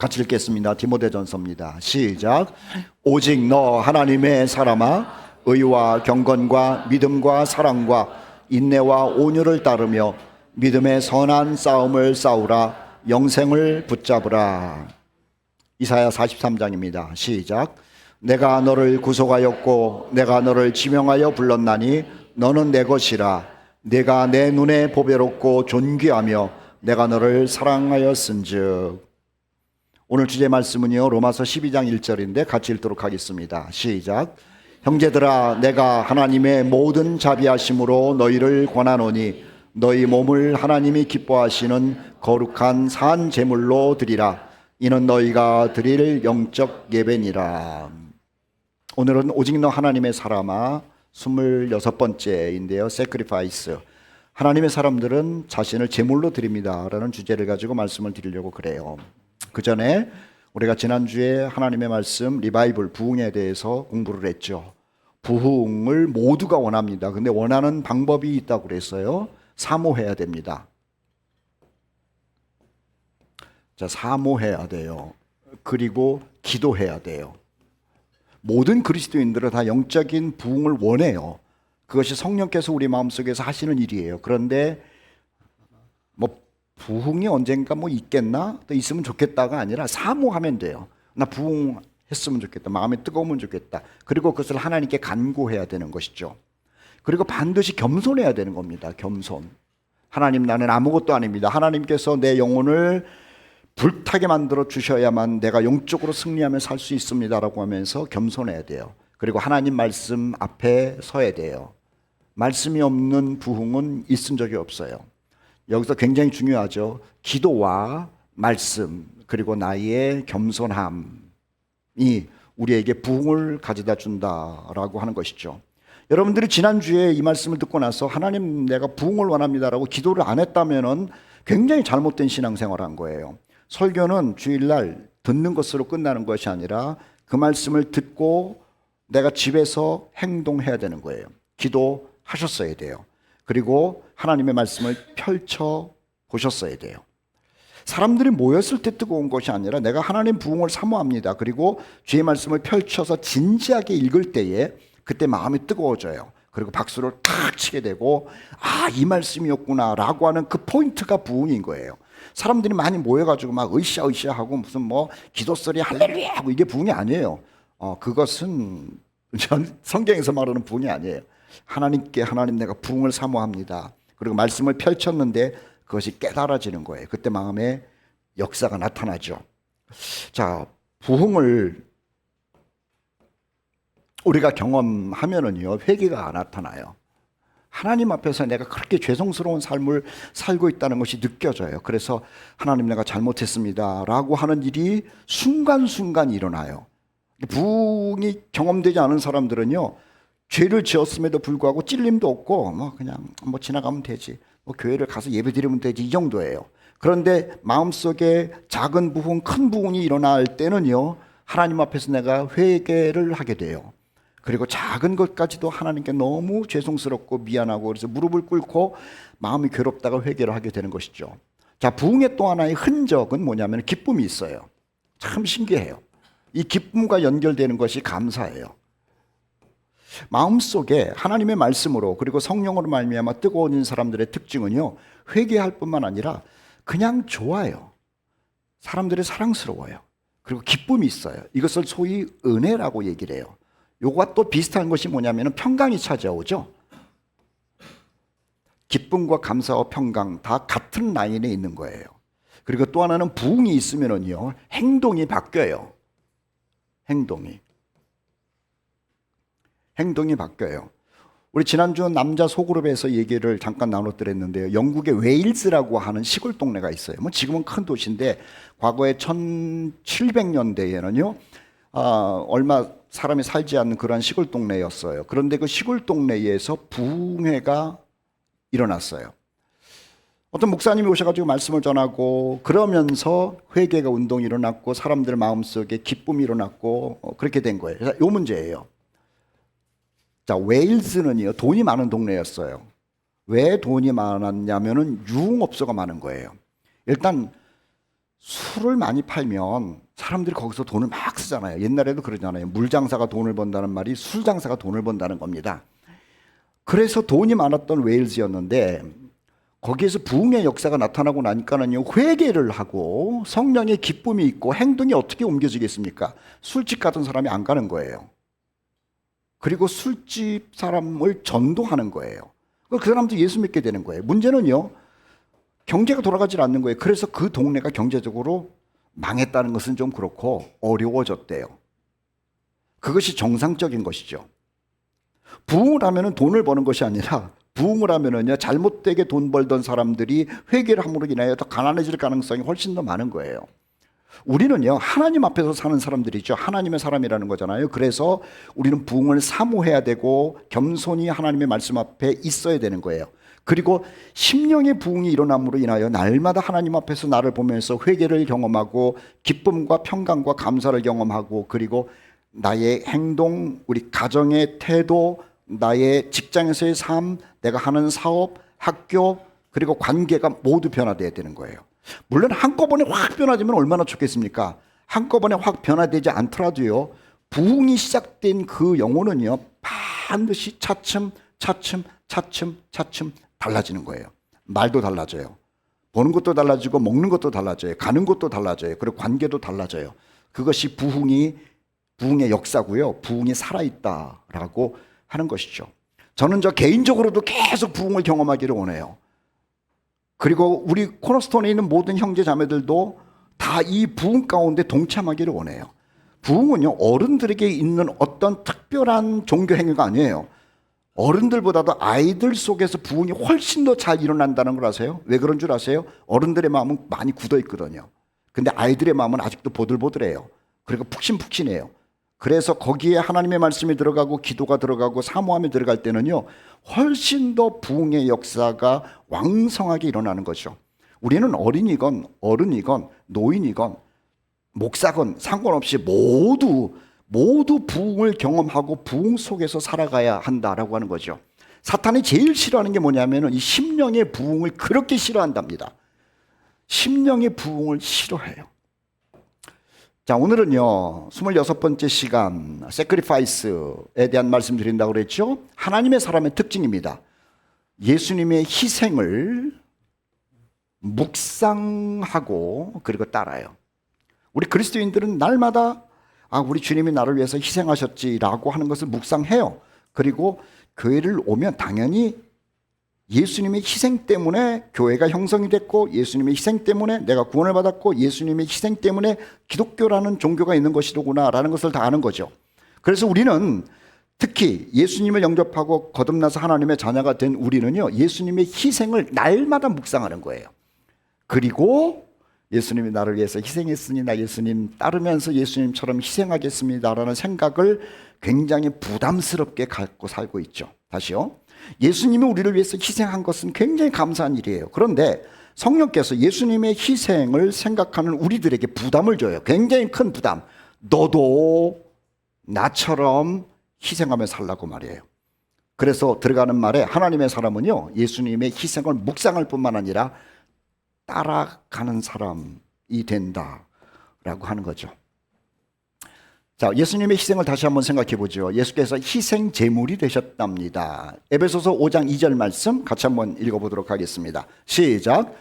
같이 읽겠습니다. 디모데전서입니다. 시작. 오직 너 하나님의 사람아, 의와 경건과 믿음과 사랑과 인내와 온유를 따르며 믿음의 선한 싸움을 싸우라. 영생을 붙잡으라. 이사야 43장입니다. 시작. 내가 너를 구속하였고 내가 너를 지명하여 불렀나니 너는 내 것이라. 내가 내 눈에 보배롭고 존귀하며 내가 너를 사랑하였은즉. 오늘 주제 말씀은요, 로마서 12장 1절인데 같이 읽도록 하겠습니다. 시작. 형제들아, 내가 하나님의 모든 자비하심으로 너희를 권하노니 너희 몸을 하나님이 기뻐하시는 거룩한 산 제물로 드리라. 이는 너희가 드릴 영적 예배니라. 오늘은 오직 너 하나님의 사람아 26번째인데요. sacrifice. 하나님의 사람들은 자신을 제물로 드립니다 라는 주제를 가지고 말씀을 드리려고 그래요. 그 전에 우리가 지난주에 하나님의 말씀 리바이벌, 부흥에 대해서 공부를 했죠. 부흥을 모두가 원합니다. 근데 원하는 방법이 있다고 그랬어요. 사모해야 됩니다. 자, 사모해야 돼요. 그리고 기도해야 돼요. 모든 그리스도인들은 다 영적인 부흥을 원해요. 그것이 성령께서 우리 마음속에서 하시는 일이에요. 그런데 뭐 부흥이 언젠가 뭐 있겠나? 또 있으면 좋겠다가 아니라 사모하면 돼요. 나 부흥했으면 좋겠다. 마음에 뜨거우면 좋겠다. 그리고 그것을 하나님께 간구해야 되는 것이죠. 그리고 반드시 겸손해야 되는 겁니다. 겸손. 하나님, 나는 아무것도 아닙니다. 하나님께서 내 영혼을 불타게 만들어 주셔야만 내가 영적으로 승리하며 살 수 있습니다라고 하면서 겸손해야 돼요. 그리고 하나님 말씀 앞에 서야 돼요. 말씀이 없는 부흥은 있은 적이 없어요. 여기서 굉장히 중요하죠. 기도와 말씀 그리고 나의 겸손함이 우리에게 부흥을 가져다 준다라고 하는 것이죠. 여러분들이 지난주에 이 말씀을 듣고 나서 하나님, 내가 부흥을 원합니다라고 기도를 안 했다면 굉장히 잘못된 신앙생활을 한 거예요. 설교는 주일날 듣는 것으로 끝나는 것이 아니라 그 말씀을 듣고 내가 집에서 행동해야 되는 거예요. 기도하셨어야 돼요. 그리고 하나님의 말씀을 펼쳐 보셨어야 돼요. 사람들이 모였을 때 뜨거운 것이 아니라 내가 하나님 부흥을 사모합니다. 그리고 주의 말씀을 펼쳐서 진지하게 읽을 때에 그때 마음이 뜨거워져요. 그리고 박수를 탁 치게 되고, 아, 이 말씀이었구나 라고 하는 그 포인트가 부흥인 거예요. 사람들이 많이 모여가지고 막 으쌰으쌰 하고 무슨 뭐 기도소리 할렐루야 하고 이게 부흥이 아니에요. 그것은 성경에서 말하는 부흥이 아니에요. 하나님께, 하나님, 내가 부흥을 사모합니다. 그리고 말씀을 펼쳤는데 그것이 깨달아지는 거예요. 그때 마음에 역사가 나타나죠. 자, 부흥을 우리가 경험하면은요, 회개가 나타나요. 하나님 앞에서 내가 그렇게 죄송스러운 삶을 살고 있다는 것이 느껴져요. 그래서 하나님, 내가 잘못했습니다 라고 하는 일이 순간순간 일어나요. 부흥이 경험되지 않은 사람들은요, 죄를 지었음에도 불구하고 찔림도 없고 뭐 그냥 뭐 지나가면 되지, 뭐 교회를 가서 예배드리면 되지, 이 정도예요. 그런데 마음속에 작은 부흥, 큰 부흥이 일어날 때는요, 하나님 앞에서 내가 회개를 하게 돼요. 그리고 작은 것까지도 하나님께 너무 죄송스럽고 미안하고 그래서 무릎을 꿇고 마음이 괴롭다가 회개를 하게 되는 것이죠. 자, 부흥의 또 하나의 흔적은 뭐냐면 기쁨이 있어요. 참 신기해요. 이 기쁨과 연결되는 것이 감사예요. 마음속에 하나님의 말씀으로 그리고 성령으로 말미암아 뜨거워진 사람들의 특징은요, 회개할 뿐만 아니라 그냥 좋아요. 사람들이 사랑스러워요. 그리고 기쁨이 있어요. 이것을 소위 은혜라고 얘기를 해요. 요거와 또 비슷한 것이 뭐냐면 평강이 찾아오죠. 기쁨과 감사와 평강 다 같은 라인에 있는 거예요. 그리고 또 하나는 부흥이 있으면은요, 행동이 바뀌어요. 행동이 바뀌어요. 우리 지난주 남자 소그룹에서 얘기를 잠깐 나눴더랬는데요. 영국의 웨일즈라고 하는 시골 동네가 있어요. 뭐 지금은 큰 도시인데 과거에 1700년대에는요, 얼마 사람이 살지 않는 그런 시골 동네였어요. 그런데 그 시골 동네에서 부흥회가 일어났어요. 어떤 목사님이 오셔가지고 말씀을 전하고 그러면서 회개가 운동이 일어났고 사람들 마음속에 기쁨이 일어났고 그렇게 된 거예요. 이 문제예요. 자, 웨일즈는요, 돈이 많은 동네였어요. 왜 돈이 많았냐면은 유흥업소가 많은 거예요. 일단 술을 많이 팔면 사람들이 거기서 돈을 막 쓰잖아요. 옛날에도 그러잖아요. 물 장사가 돈을 번다는 말이 술 장사가 돈을 번다는 겁니다. 그래서 돈이 많았던 웨일즈였는데 거기에서 부흥의 역사가 나타나고 나니까는요, 회개를 하고 성령의 기쁨이 있고 행동이 어떻게 옮겨지겠습니까? 술집 같은 사람이 안 가는 거예요. 그리고 술집 사람을 전도하는 거예요. 그 사람도 예수 믿게 되는 거예요. 문제는요, 경제가 돌아가질 않는 거예요. 그래서 그 동네가 경제적으로 망했다는 것은 좀 그렇고 어려워졌대요. 그것이 정상적인 것이죠. 부흥을 하면은 돈을 버는 것이 아니라 부흥을 하면은요, 잘못되게 돈 벌던 사람들이 회개를 함으로 인하여 더 가난해질 가능성이 훨씬 더 많은 거예요. 우리는요, 하나님 앞에서 사는 사람들이죠. 하나님의 사람이라는 거잖아요. 그래서 우리는 부흥을 사모해야 되고 겸손히 하나님의 말씀 앞에 있어야 되는 거예요. 그리고 심령의 부흥이 일어남으로 인하여 날마다 하나님 앞에서 나를 보면서 회개를 경험하고 기쁨과 평강과 감사를 경험하고, 그리고 나의 행동, 우리 가정의 태도, 나의 직장에서의 삶, 내가 하는 사업, 학교, 그리고 관계가 모두 변화되어야 되는 거예요. 물론 한꺼번에 확 변화되면 얼마나 좋겠습니까? 한꺼번에 확 변화되지 않더라도요, 부흥이 시작된 그 영혼은요, 반드시 차츰 달라지는 거예요. 말도 달라져요. 보는 것도 달라지고 먹는 것도 달라져요. 가는 것도 달라져요. 그리고 관계도 달라져요. 그것이 부흥의 역사고요. 부흥이 살아있다라고 하는 것이죠. 저는 개인적으로도 계속 부흥을 경험하기를 원해요. 그리고 우리 코너스톤에 있는 모든 형제 자매들도 다 이 부흥 가운데 동참하기를 원해요. 부흥은요, 어른들에게 있는 어떤 특별한 종교 행위가 아니에요. 어른들보다도 아이들 속에서 부흥이 훨씬 더 잘 일어난다는 걸 아세요? 왜 그런 줄 아세요? 어른들의 마음은 많이 굳어 있거든요. 근데 아이들의 마음은 아직도 보들보들해요. 그리고 푹신푹신해요. 그래서 거기에 하나님의 말씀이 들어가고 기도가 들어가고 사모함이 들어갈 때는요, 훨씬 더 부흥의 역사가 왕성하게 일어나는 거죠. 우리는 어린이건 어른이건 노인이건 목사건 상관없이 모두 부흥을 경험하고 부흥 속에서 살아가야 한다라고 하는 거죠. 사탄이 제일 싫어하는 게 뭐냐면 이 심령의 부흥을 그렇게 싫어한답니다. 심령의 부흥을 싫어해요. 자, 오늘은요, 26번째 시간 세크리파이스에 대한 말씀 드린다고 그랬죠. 하나님의 사람의 특징입니다. 예수님의 희생을 묵상하고 그리고 따라요. 우리 그리스도인들은 날마다 우리 주님이 나를 위해서 희생하셨지라고 하는 것을 묵상해요. 그리고 교회를 오면 당연히 예수님의 희생 때문에 교회가 형성이 됐고, 예수님의 희생 때문에 내가 구원을 받았고, 예수님의 희생 때문에 기독교라는 종교가 있는 것이로구나라는 것을 다 아는 거죠. 그래서 우리는 특히 예수님을 영접하고 거듭나서 하나님의 자녀가 된 우리는요, 예수님의 희생을 날마다 묵상하는 거예요. 그리고 예수님이 나를 위해서 희생했으니 나 예수님 따르면서 예수님처럼 희생하겠습니다라는 생각을 굉장히 부담스럽게 갖고 살고 있죠. 다시요. 예수님이 우리를 위해서 희생한 것은 굉장히 감사한 일이에요. 그런데 성령께서 예수님의 희생을 생각하는 우리들에게 부담을 줘요. 굉장히 큰 부담. 너도 나처럼 희생하며 살라고 말이에요. 그래서 들어가는 말에 하나님의 사람은요, 예수님의 희생을 묵상할 뿐만 아니라 따라가는 사람이 된다라고 하는 거죠. 자, 예수님의 희생을 다시 한번 생각해 보죠. 예수께서 희생 제물이 되셨답니다. 에베소서 5장 2절 말씀 같이 한번 읽어보도록 하겠습니다. 시작.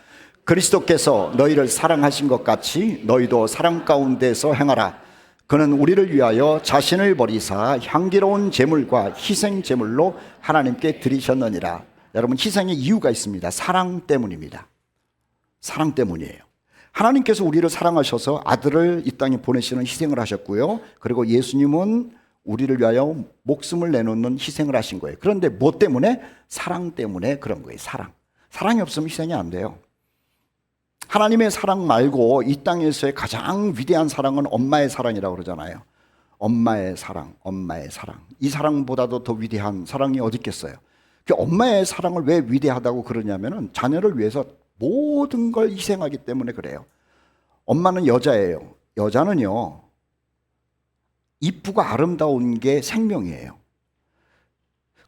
그리스도께서 너희를 사랑하신 것 같이 너희도 사랑 가운데서 행하라. 그는 우리를 위하여 자신을 버리사 향기로운 제물과 희생 제물로 하나님께 드리셨느니라. 여러분, 희생의 이유가 있습니다. 사랑 때문입니다. 사랑 때문이에요. 하나님께서 우리를 사랑하셔서 아들을 이 땅에 보내시는 희생을 하셨고요. 그리고 예수님은 우리를 위하여 목숨을 내놓는 희생을 하신 거예요. 그런데 뭐 때문에? 사랑 때문에 그런 거예요. 사랑이 없으면 희생이 안 돼요. 하나님의 사랑 말고 이 땅에서의 가장 위대한 사랑은 엄마의 사랑이라고 그러잖아요. 엄마의 사랑. 이 사랑보다도 더 위대한 사랑이 어디 있겠어요? 그 엄마의 사랑을 왜 위대하다고 그러냐면은 자녀를 위해서 모든 걸 희생하기 때문에 그래요. 엄마는 여자예요. 여자는요, 이쁘고 아름다운 게 생명이에요.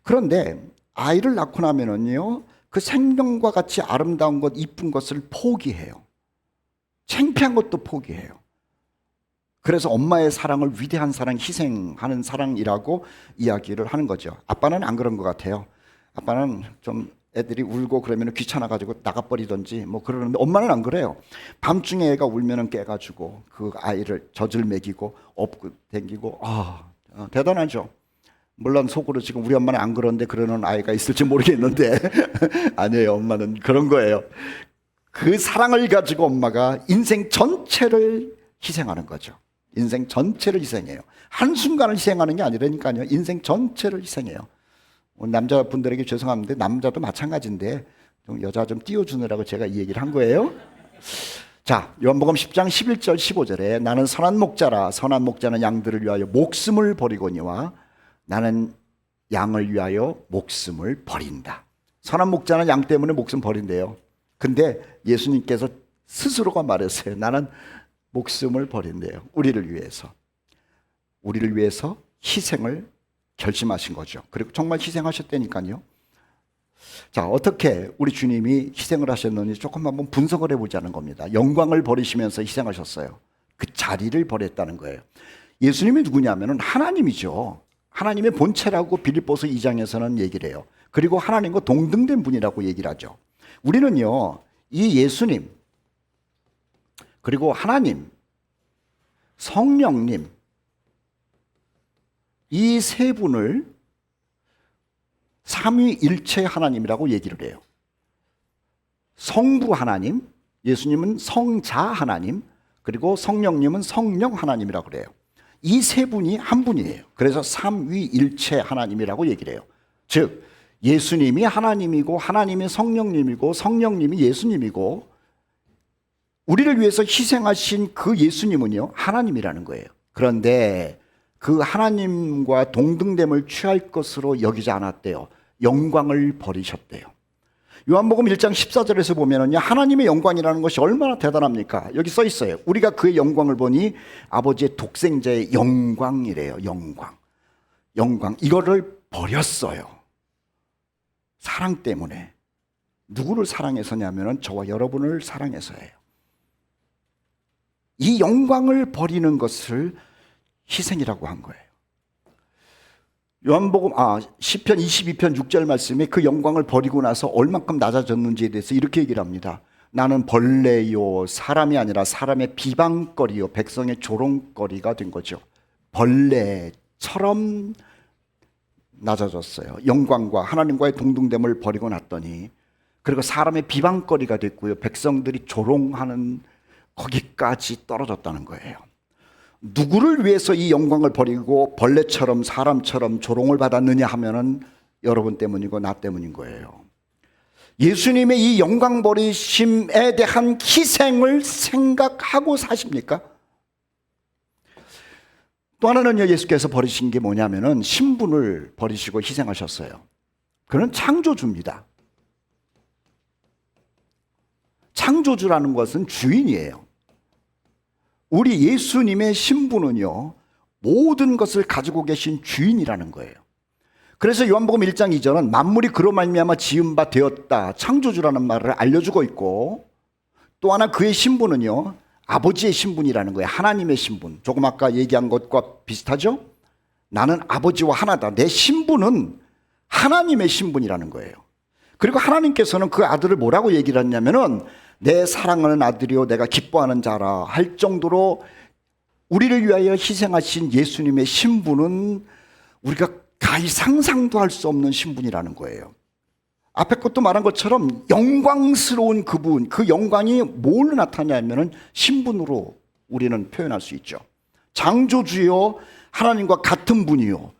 그런데 아이를 낳고 나면은요, 그 생명과 같이 아름다운 것, 이쁜 것을 포기해요. 창피한 것도 포기해요. 그래서 엄마의 사랑을 위대한 사랑, 희생하는 사랑이라고 이야기를 하는 거죠. 아빠는 안 그런 것 같아요. 아빠는 좀 애들이 울고 그러면 귀찮아가지고 나가버리던지 뭐 그러는데 엄마는 안 그래요. 밤중에 애가 울면 깨가지고 그 아이를 젖을 먹이고 업고 댕기고 대단하죠. 물론 속으로 지금 우리 엄마는 안 그런데 그러는 아이가 있을지 모르겠는데 아니에요. 엄마는 그런 거예요. 그 사랑을 가지고 엄마가 인생 전체를 희생하는 거죠. 인생 전체를 희생해요. 한순간을 희생하는 게 아니라니까요. 인생 전체를 희생해요. 남자분들에게 죄송합니다. 남자도 마찬가지인데 좀 여자 좀 띄워주느라고 제가 이 얘기를 한 거예요. 자, 요한복음 10장 11절 15절에 나는 선한 목자라 선한 목자는 양들을 위하여 목숨을 버리거니와 나는 양을 위하여 목숨을 버린다. 선한 목자는 양 때문에 목숨 버린대요. 근데 예수님께서 스스로가 말했어요. 나는 목숨을 버린대요. 우리를 위해서 희생을 결심하신 거죠. 그리고 정말 희생하셨다니까요. 자, 어떻게 우리 주님이 희생을 하셨는지 조금 한번 분석을 해보자는 겁니다. 영광을 버리시면서 희생하셨어요. 그 자리를 버렸다는 거예요. 예수님이 누구냐면 하나님이죠. 하나님의 본체라고 빌립보서 2장에서는 얘기를 해요. 그리고 하나님과 동등된 분이라고 얘기를 하죠. 우리는요, 이 예수님, 그리고 하나님, 성령님, 이 세 분을 삼위일체 하나님이라고 얘기를 해요. 성부 하나님, 예수님은 성자 하나님, 그리고 성령님은 성령 하나님이라고 그래요. 이 세 분이 한 분이에요. 그래서 삼위일체 하나님이라고 얘기를 해요. 즉 예수님이 하나님이고 하나님이 성령님이고 성령님이 예수님이고 우리를 위해서 희생하신 그 예수님은요 하나님이라는 거예요. 그런데 그 하나님과 동등됨을 취할 것으로 여기지 않았대요. 영광을 버리셨대요. 요한복음 1장 14절에서 보면은요, 하나님의 영광이라는 것이 얼마나 대단합니까? 여기 써 있어요. 우리가 그의 영광을 보니 아버지의 독생자의 영광이래요. 영광. 이거를 버렸어요. 사랑 때문에. 누구를 사랑해서냐면은 저와 여러분을 사랑해서예요. 이 영광을 버리는 것을 희생이라고 한 거예요. 시편 22편 6절 말씀에 그 영광을 버리고 나서 얼만큼 낮아졌는지에 대해서 이렇게 얘기를 합니다. 나는 벌레요 사람이 아니라 사람의 비방거리요 백성의 조롱거리가 된 거죠. 벌레처럼 낮아졌어요. 영광과 하나님과의 동등됨을 버리고 났더니 그리고 사람의 비방거리가 됐고요. 백성들이 조롱하는 거기까지 떨어졌다는 거예요. 누구를 위해서 이 영광을 버리고 벌레처럼 사람처럼 조롱을 받았느냐 하면은 여러분 때문이고 나 때문인 거예요. 예수님의 이 영광 버리심에 대한 희생을 생각하고 사십니까? 또 하나는요, 예수께서 버리신 게 뭐냐면은 신분을 버리시고 희생하셨어요. 그는 창조주입니다. 창조주라는 것은 주인이에요. 우리 예수님의 신분은요, 모든 것을 가지고 계신 주인이라는 거예요. 그래서 요한복음 1장 2절은 만물이 그로 말미암아 지은 바 되었다, 창조주라는 말을 알려주고 있고, 또 하나 그의 신분은요, 아버지의 신분이라는 거예요. 하나님의 신분. 조금 아까 얘기한 것과 비슷하죠? 나는 아버지와 하나다. 내 신분은 하나님의 신분이라는 거예요. 그리고 하나님께서는 그 아들을 뭐라고 얘기를 했냐면은 내 사랑하는 아들이요 내가 기뻐하는 자라 할 정도로 우리를 위하여 희생하신 예수님의 신분은 우리가 가히 상상도 할 수 없는 신분이라는 거예요. 앞에 것도 말한 것처럼 영광스러운 그분, 그 영광이 뭘로 나타나냐면 신분으로 우리는 표현할 수 있죠. 창조주요 하나님과 같은 분이요,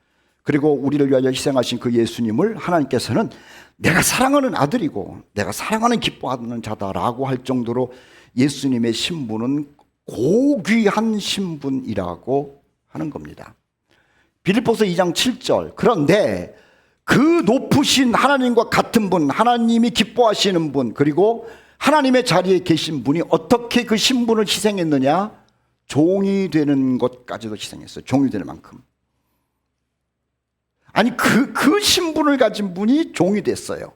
그리고 우리를 위하여 희생하신 그 예수님을 하나님께서는 내가 사랑하는 아들이고 내가 사랑하는 기뻐하는 자다라고 할 정도로 예수님의 신분은 고귀한 신분이라고 하는 겁니다. 빌립보서 2장 7절 그런데 그 높으신 하나님과 같은 분, 하나님이 기뻐하시는 분, 그리고 하나님의 자리에 계신 분이 어떻게 그 신분을 희생했느냐? 종이 되는 것까지도 희생했어요. 종이 되는 만큼. 아니 그 신분을 가진 분이 종이 됐어요.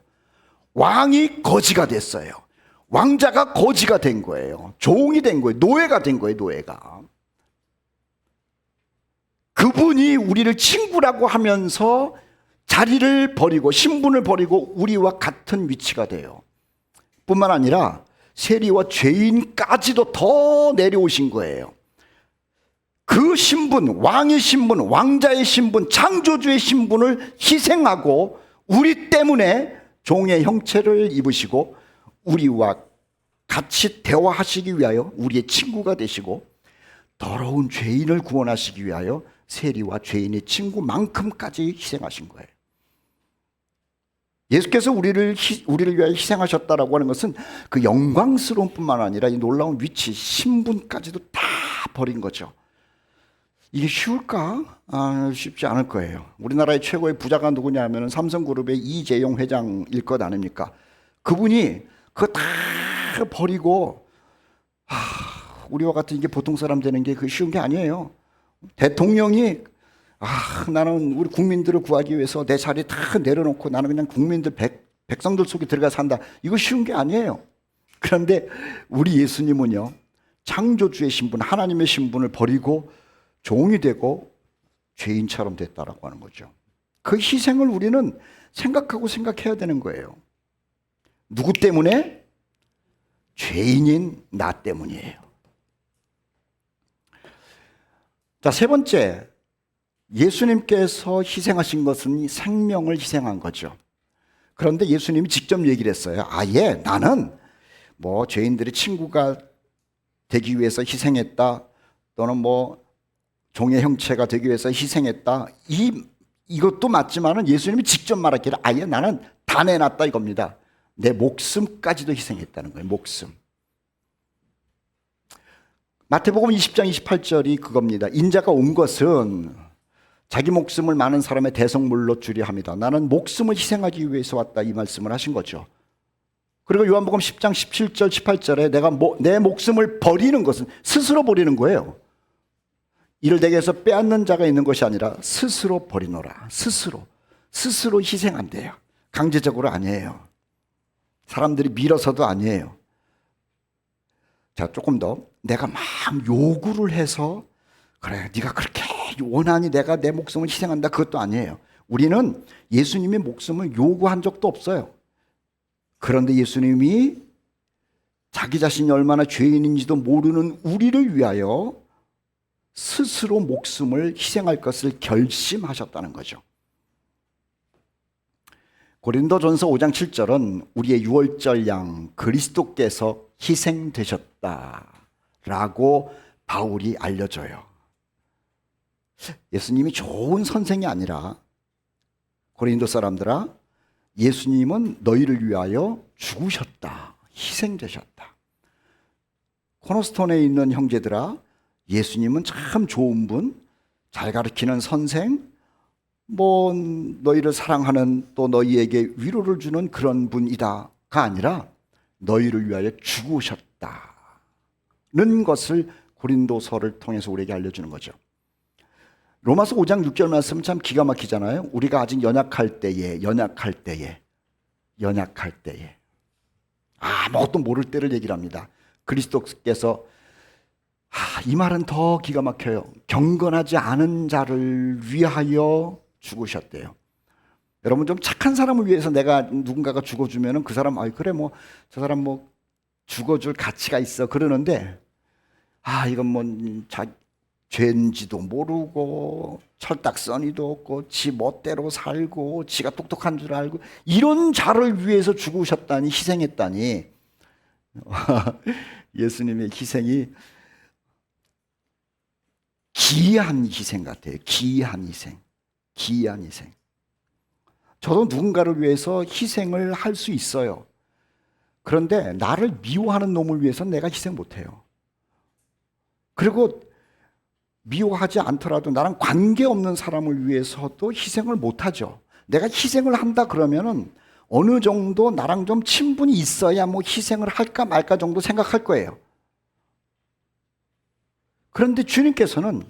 왕이 거지가 됐어요. 왕자가 거지가 된 거예요. 종이 된 거예요. 노예가 된 거예요. 노예가. 그분이 우리를 친구라고 하면서 자리를 버리고 신분을 버리고 우리와 같은 위치가 돼요. 뿐만 아니라 세리와 죄인까지도 더 내려오신 거예요. 그 신분, 왕의 신분, 왕자의 신분, 창조주의 신분을 희생하고 우리 때문에 종의 형체를 입으시고 우리와 같이 대화하시기 위하여 우리의 친구가 되시고 더러운 죄인을 구원하시기 위하여 세리와 죄인의 친구만큼까지 희생하신 거예요. 예수께서 우리를 위하여 희생하셨다라고 하는 것은 그 영광스러운 뿐만 아니라 이 놀라운 위치, 신분까지도 다 버린 거죠. 이게 쉬울까? 쉽지 않을 거예요. 우리나라의 최고의 부자가 누구냐 하면 삼성그룹의 이재용 회장일 것 아닙니까? 그분이 그거 다 버리고 우리와 같은 이게 보통 사람 되는 게 쉬운 게 아니에요. 대통령이 나는 우리 국민들을 구하기 위해서 내 자리 다 내려놓고 나는 그냥 국민들 백성들 속에 들어가 산다. 이거 쉬운 게 아니에요. 그런데 우리 예수님은요, 창조주의 신분, 하나님의 신분을 버리고 종이 되고 죄인처럼 됐다라고 하는 거죠. 그 희생을 우리는 생각해야 되는 거예요. 누구 때문에? 죄인인 나 때문이에요. 자, 세 번째, 예수님께서 희생하신 것은 생명을 희생한 거죠. 그런데 예수님이 직접 얘기를 했어요. 나는 죄인들의 친구가 되기 위해서 희생했다, 또는 종의 형체가 되기 위해서 희생했다. 이것도 맞지만은 예수님이 직접 말하기를 나는 다 내놨다 이겁니다. 내 목숨까지도 희생했다는 거예요. 목숨. 마태복음 20장 28절이 그겁니다. 인자가 온 것은 자기 목숨을 많은 사람의 대성물로 주려 합니다. 나는 목숨을 희생하기 위해서 왔다, 이 말씀을 하신 거죠. 그리고 요한복음 10장 17절 18절에 내가 내 목숨을 버리는 것은 스스로 버리는 거예요. 이를 내게서 빼앗는 자가 있는 것이 아니라 스스로 버리노라. 스스로 희생한대요. 강제적으로 아니에요. 사람들이 밀어서도 아니에요. 자, 조금 더 내가 막 요구를 해서 그래, 네가 그렇게 원하니 내가 내 목숨을 희생한다, 그것도 아니에요. 우리는 예수님의 목숨을 요구한 적도 없어요. 그런데 예수님이 자기 자신이 얼마나 죄인인지도 모르는 우리를 위하여 스스로 목숨을 희생할 것을 결심하셨다는 거죠. 고린도전서 5장 7절은 우리의 유월절 양 그리스도께서 희생되셨다라고 바울이 알려줘요. 예수님이 좋은 선생이 아니라 고린도 사람들아, 예수님은 너희를 위하여 죽으셨다, 희생되셨다. 코너스톤에 있는 형제들아, 예수님은 참 좋은 분, 잘 가르치는 선생, 너희를 사랑하는, 또 너희에게 위로를 주는 그런 분이다가 아니라 너희를 위하여 죽으셨다는 것을 고린도서를 통해서 우리에게 알려주는 거죠. 로마서 5장 6절 말씀은 참 기가 막히잖아요. 우리가 아직 연약할 때에 아무것도 모를 때를 얘기를 합니다. 그리스도께서 이 말은 더 기가 막혀요. 경건하지 않은 자를 위하여 죽으셨대요. 여러분, 좀 착한 사람을 위해서 누군가가 죽어주면은 그 사람, 그래, 저 사람 죽어줄 가치가 있어, 그러는데, 이건 죄인지도 모르고, 철딱서니도 없고, 지 멋대로 살고, 지가 똑똑한 줄 알고, 이런 자를 위해서 죽으셨다니, 희생했다니, 예수님의 희생이 기이한 희생 같아요. 기이한 희생. 저도 누군가를 위해서 희생을 할 수 있어요. 그런데 나를 미워하는 놈을 위해서는 내가 희생 못해요. 그리고 미워하지 않더라도 나랑 관계없는 사람을 위해서도 희생을 못하죠. 내가 희생을 한다 그러면은 어느 정도 나랑 좀 친분이 있어야 희생을 할까 말까 정도 생각할 거예요. 그런데 주님께서는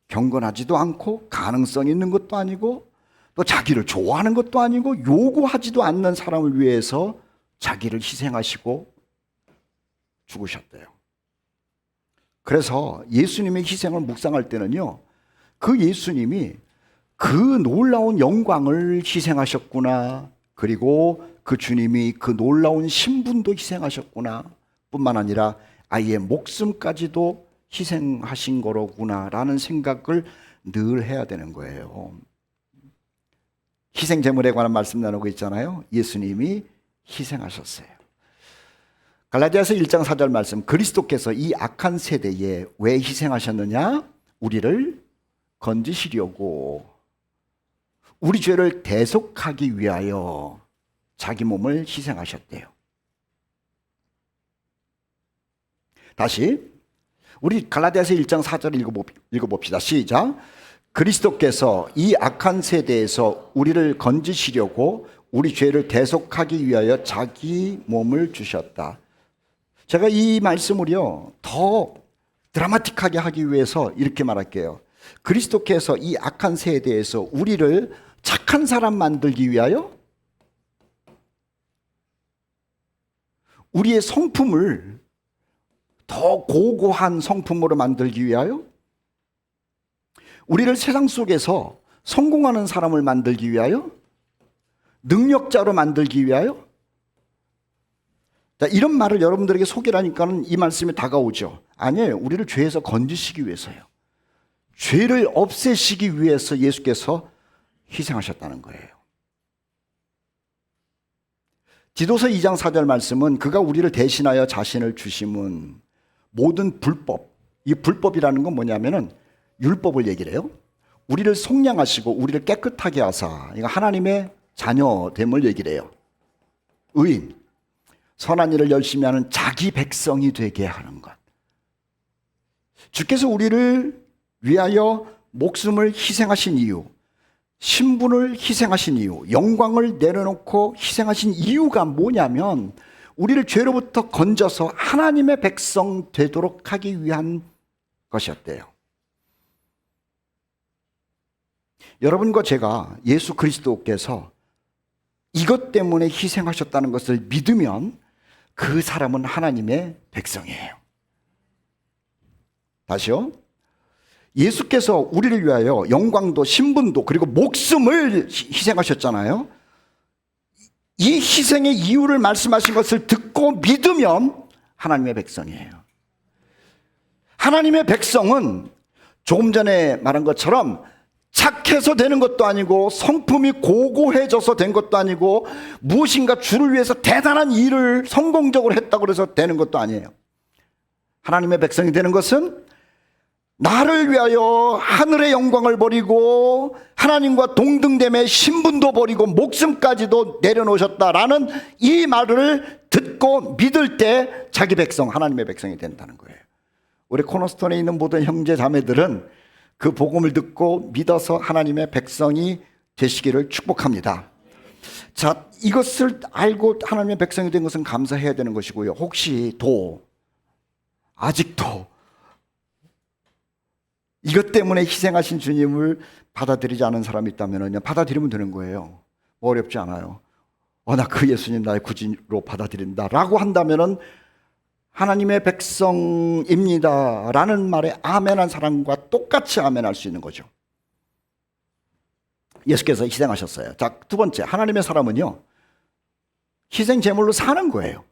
경건하지도 않고 가능성 있는 것도 아니고 또 자기를 좋아하는 것도 아니고 요구하지도 않는 사람을 위해서 자기를 희생하시고 죽으셨대요. 그래서 예수님의 희생을 묵상할 때는요, 그 예수님이 그 놀라운 영광을 희생하셨구나, 그리고 그 주님이 그 놀라운 신분도 희생하셨구나 뿐만 아니라 아예 목숨까지도 희생하신 거로구나라는 생각을 늘 해야 되는 거예요. 희생제물에 관한 말씀 나누고 있잖아요. 예수님이 희생하셨어요. 갈라디아서 1장 4절 말씀, 그리스도께서 이 악한 세대에 왜 희생하셨느냐? 우리를 건지시려고, 우리 죄를 대속하기 위하여 자기 몸을 희생하셨대요. 다시 우리 갈라디아서 1장 4절 읽어봅시다. 시작. 그리스도께서 이 악한 세대에서 우리를 건지시려고 우리 죄를 대속하기 위하여 자기 몸을 주셨다. 제가 이 말씀을요, 더 드라마틱하게 하기 위해서 이렇게 말할게요. 그리스도께서 이 악한 세대에서 우리를 착한 사람 만들기 위하여 우리의 성품을 더 고고한 성품으로 만들기 위하여, 우리를 세상 속에서 성공하는 사람을 만들기 위하여, 능력자로 만들기 위하여. 자, 이런 말을 여러분들에게 소개하니까는 이 말씀이 다가오죠. 아니에요. 우리를 죄에서 건지시기 위해서요. 죄를 없애시기 위해서 예수께서 희생하셨다는 거예요. 디도서 2장 4절 말씀은 그가 우리를 대신하여 자신을 주심은 모든 불법, 이 불법이라는 건 뭐냐면은 율법을 얘기를 해요. 우리를 속량하시고 우리를 깨끗하게 하사, 이거 하나님의 자녀됨을 얘기를 해요. 의인, 선한 일을 열심히 하는 자기 백성이 되게 하는 것. 주께서 우리를 위하여 목숨을 희생하신 이유, 신분을 희생하신 이유, 영광을 내려놓고 희생하신 이유가 뭐냐면 우리를 죄로부터 건져서 하나님의 백성 되도록 하기 위한 것이었대요. 여러분과 제가 예수 그리스도께서 이것 때문에 희생하셨다는 것을 믿으면 그 사람은 하나님의 백성이에요. 다시요. 예수께서 우리를 위하여 영광도 신분도 그리고 목숨을 희생하셨잖아요. 이 희생의 이유를 말씀하신 것을 듣고 믿으면 하나님의 백성이에요. 하나님의 백성은 조금 전에 말한 것처럼 착해서 되는 것도 아니고 성품이 고고해져서 된 것도 아니고 무엇인가 주를 위해서 대단한 일을 성공적으로 했다고 해서 되는 것도 아니에요. 하나님의 백성이 되는 것은 나를 위하여 하늘의 영광을 버리고 하나님과 동등됨의 신분도 버리고 목숨까지도 내려놓으셨다라는 이 말을 듣고 믿을 때 자기 백성, 하나님의 백성이 된다는 거예요. 우리 코너스톤에 있는 모든 형제 자매들은 그 복음을 듣고 믿어서 하나님의 백성이 되시기를 축복합니다. 자, 이것을 알고 하나님의 백성이 된 것은 감사해야 되는 것이고요. 혹시 아직도 이것 때문에 희생하신 주님을 받아들이지 않은 사람이 있다면 받아들이면 되는 거예요. 어렵지 않아요. 나 그 예수님 나의 구주로 받아들인다 라고 한다면 하나님의 백성입니다 라는 말에 아멘한 사람과 똑같이 아멘할 수 있는 거죠. 예수께서 희생하셨어요. 자, 두 번째, 하나님의 사람은요, 희생 제물로 사는 거예요.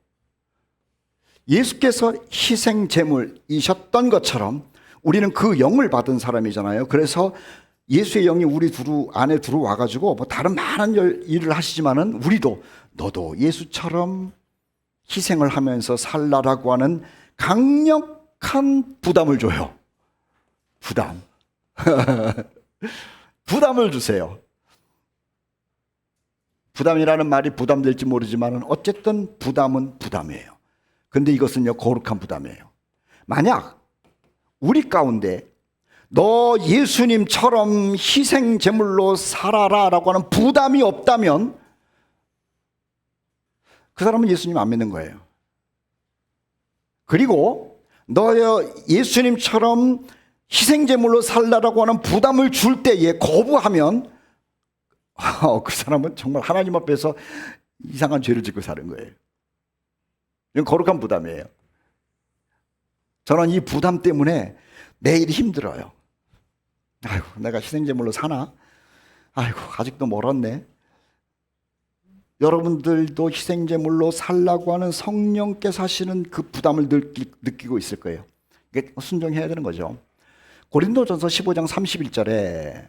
예수께서 희생 제물이셨던 것처럼 우리는 그 영을 받은 사람이잖아요. 그래서 예수의 영이 우리 안에 들어와가지고 다른 많은 일을 하시지만은 우리도 너도 예수처럼 희생을 하면서 살라라고 하는 강력한 부담을 줘요. 부담. 부담을 주세요. 부담이라는 말이 부담될지 모르지만 어쨌든 부담은 부담이에요. 근데 이것은요, 거룩한 부담이에요. 만약 우리 가운데 너 예수님처럼 희생 제물로 살아라 라고 하는 부담이 없다면 그 사람은 예수님 안 믿는 거예요. 그리고 너 예수님처럼 희생 제물로 살라라고 하는 부담을 줄 때에 거부하면 그 사람은 정말 하나님 앞에서 이상한 죄를 짓고 사는 거예요. 이건 거룩한 부담이에요. 저는 이 부담 때문에 매일 힘들어요. 아이고, 내가 희생제물로 사나? 아이고, 아직도 멀었네. 여러분들도 희생제물로 살라고 하는 성령께서 하시는 그 부담을 느끼고 있을 거예요. 이게 순종해야 되는 거죠. 고린도전서 15장 31절에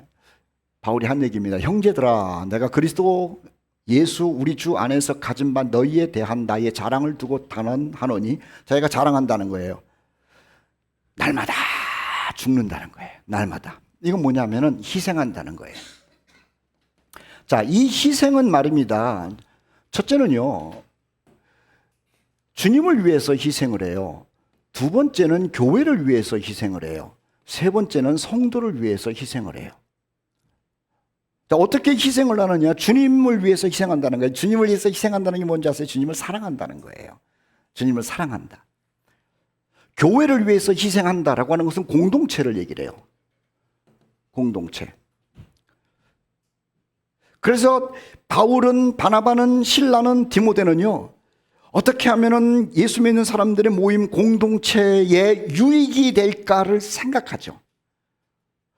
바울이 한 얘기입니다. 형제들아, 내가 그리스도 예수 우리 주 안에서 가진 바 너희에 대한 나의 자랑을 두고 단언하노니, 자기가 자랑한다는 거예요. 날마다 죽는다는 거예요. 날마다. 이건 뭐냐면은 희생한다는 거예요. 자, 이 희생은 말입니다. 첫째는요, 주님을 위해서 희생을 해요. 두 번째는 교회를 위해서 희생을 해요. 세 번째는 성도를 위해서 희생을 해요. 자, 어떻게 희생을 하느냐? 주님을 위해서 희생한다는 거예요. 주님을 위해서 희생한다는 게 뭔지 아세요? 주님을 사랑한다는 거예요. 주님을 사랑한다. 교회를 위해서 희생한다라고 하는 것은 공동체를 얘기를 해요. 공동체. 그래서 바울은, 바나바는, 실라는, 디모데는요, 어떻게 하면은 예수 믿는 사람들의 모임 공동체에 유익이 될까를 생각하죠.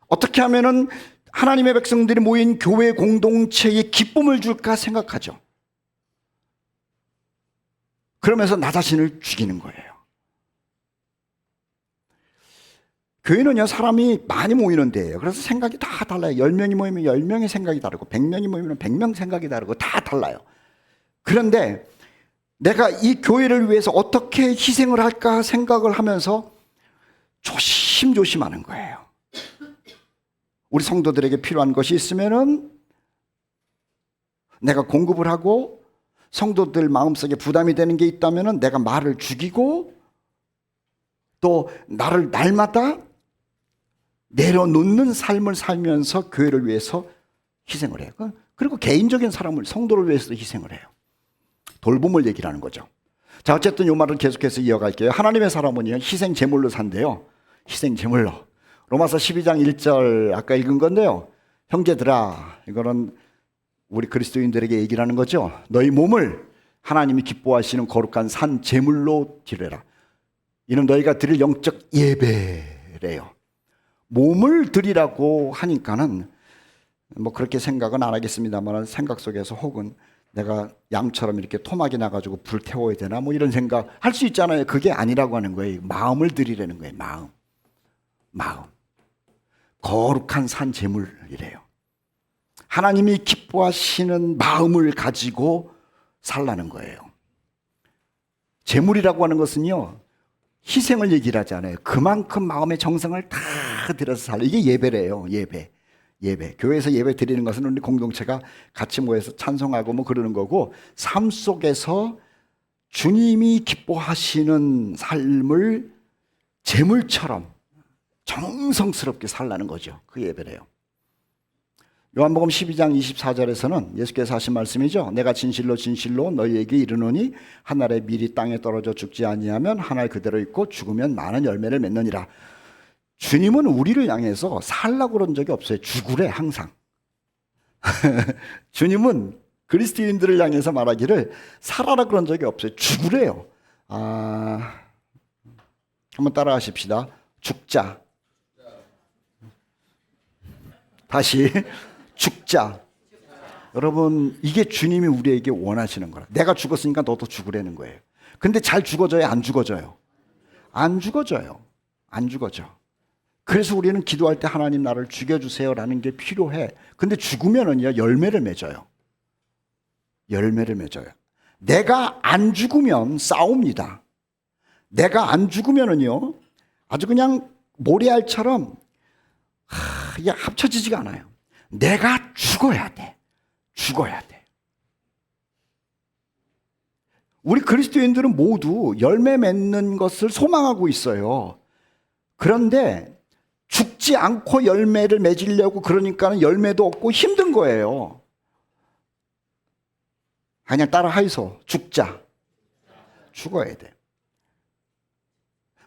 어떻게 하면은 하나님의 백성들이 모인 교회 공동체에 기쁨을 줄까 생각하죠. 그러면서 나 자신을 죽이는 거예요. 교회는요, 사람이 많이 모이는 데예요. 그래서 생각이 다 달라요. 10명이 모이면 10명의 생각이 다르고 100명이 모이면 100명 생각이 다르고 다 달라요. 그런데 내가 이 교회를 위해서 어떻게 희생을 할까 생각을 하면서 조심조심하는 거예요. 우리 성도들에게 필요한 것이 있으면은 내가 공급을 하고, 성도들 마음속에 부담이 되는 게 있다면은 내가 말을 죽이고, 또 나를 날마다 내려놓는 삶을 살면서 교회를 위해서 희생을 해요. 그리고 개인적인 사람을, 성도를 위해서 희생을 해요. 돌봄을 얘기를 하는 거죠. 자, 어쨌든 이 말을 계속해서 이어갈게요. 하나님의 사람은요, 희생 제물로 산대요. 희생 제물로. 로마서 12장 1절 아까 읽은 건데요. 형제들아, 이거는 우리 그리스도인들에게 얘기를 하는 거죠. 너희 몸을 하나님이 기뻐하시는 거룩한 산 제물로 드려라. 이는 너희가 드릴 영적 예배래요. 몸을 드리라고 하니까는 뭐 그렇게 생각은 안 하겠습니다만, 생각 속에서 혹은 내가 양처럼 이렇게 토막이 나가지고 불 태워야 되나 뭐 이런 생각 할 수 있잖아요. 그게 아니라고 하는 거예요. 마음을 드리라는 거예요. 마음. 거룩한 산 제물이래요. 하나님이 기뻐하시는 마음을 가지고 살라는 거예요. 제물이라고 하는 것은요, 희생을 얘기를 하지 않아요. 그만큼 마음의 정성을 다 들여서 살라. 이게 예배래요. 예배. 교회에서 예배 드리는 것은 우리 공동체가 같이 모여서 찬송하고 뭐 그러는 거고, 삶 속에서 주님이 기뻐하시는 삶을 제물처럼 정성스럽게 살라는 거죠. 그 예배래요. 요한복음 12장 24절에서는 예수께서 하신 말씀이죠. 내가 진실로 진실로 너희에게 이르노니 한 알의 밀이 땅에 떨어져 죽지 아니하면 한 알 그대로 있고 죽으면 많은 열매를 맺느니라. 주님은 우리를 향해서 살라고 그런 적이 없어요. 죽으래 항상. 주님은 그리스도인들을 향해서 말하기를 살아라 그런 적이 없어요. 죽으래요. 한번 따라 하십시다. 죽자. 다시 죽자. 여러분, 이게 주님이 우리에게 원하시는 거라. 내가 죽었으니까 너도 죽으라는 거예요. 근데 잘 죽어져요? 안 죽어져요? 안 죽어져요. 그래서 우리는 기도할 때 하나님 나를 죽여주세요라는 게 필요해. 근데 죽으면은요, 열매를 맺어요. 내가 안 죽으면 싸웁니다. 내가 안 죽으면은요, 아주 그냥 모래알처럼 이게 합쳐지지가 않아요. 내가 죽어야 돼. 우리 그리스도인들은 모두 열매 맺는 것을 소망하고 있어요. 그런데 죽지 않고 열매를 맺으려고 그러니까 열매도 없고 힘든 거예요. 그냥 따라 하이소. 죽자. 죽어야 돼.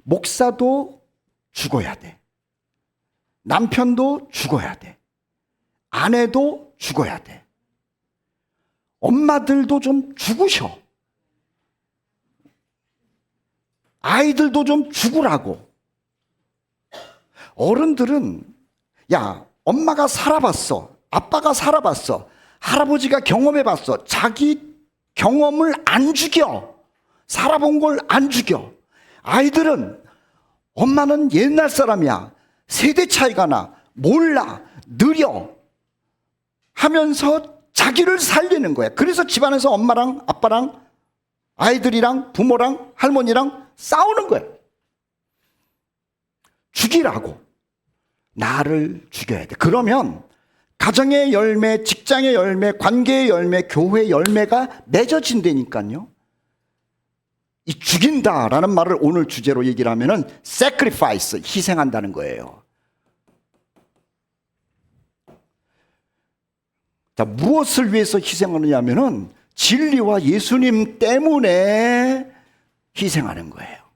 목사도 죽어야 돼. 남편도 죽어야 돼. 아내도 죽어야 돼. 엄마들도 좀 죽으셔. 아이들도 좀 죽으라고. 어른들은 야, 엄마가 살아봤어, 아빠가 살아봤어, 할아버지가 경험해봤어. 자기 경험을 안 죽여. 살아본 걸 안 죽여. 아이들은 엄마는 옛날 사람이야, 세대 차이가 나, 몰라, 느려 하면서 자기를 살리는 거야. 그래서 집안에서 엄마랑 아빠랑 아이들이랑 부모랑 할머니랑 싸우는 거야. 죽이라고. 나를 죽여야 돼. 그러면 가정의 열매, 직장의 열매, 관계의 열매, 교회의 열매가 맺어진다니까요. 이 죽인다라는 말을 오늘 주제로 얘기를 하면은 sacrifice, 희생한다는 거예요. 자, 무엇을 위해서 희생하느냐 하면은 진리와 예수님 때문에 희생하는 거예요.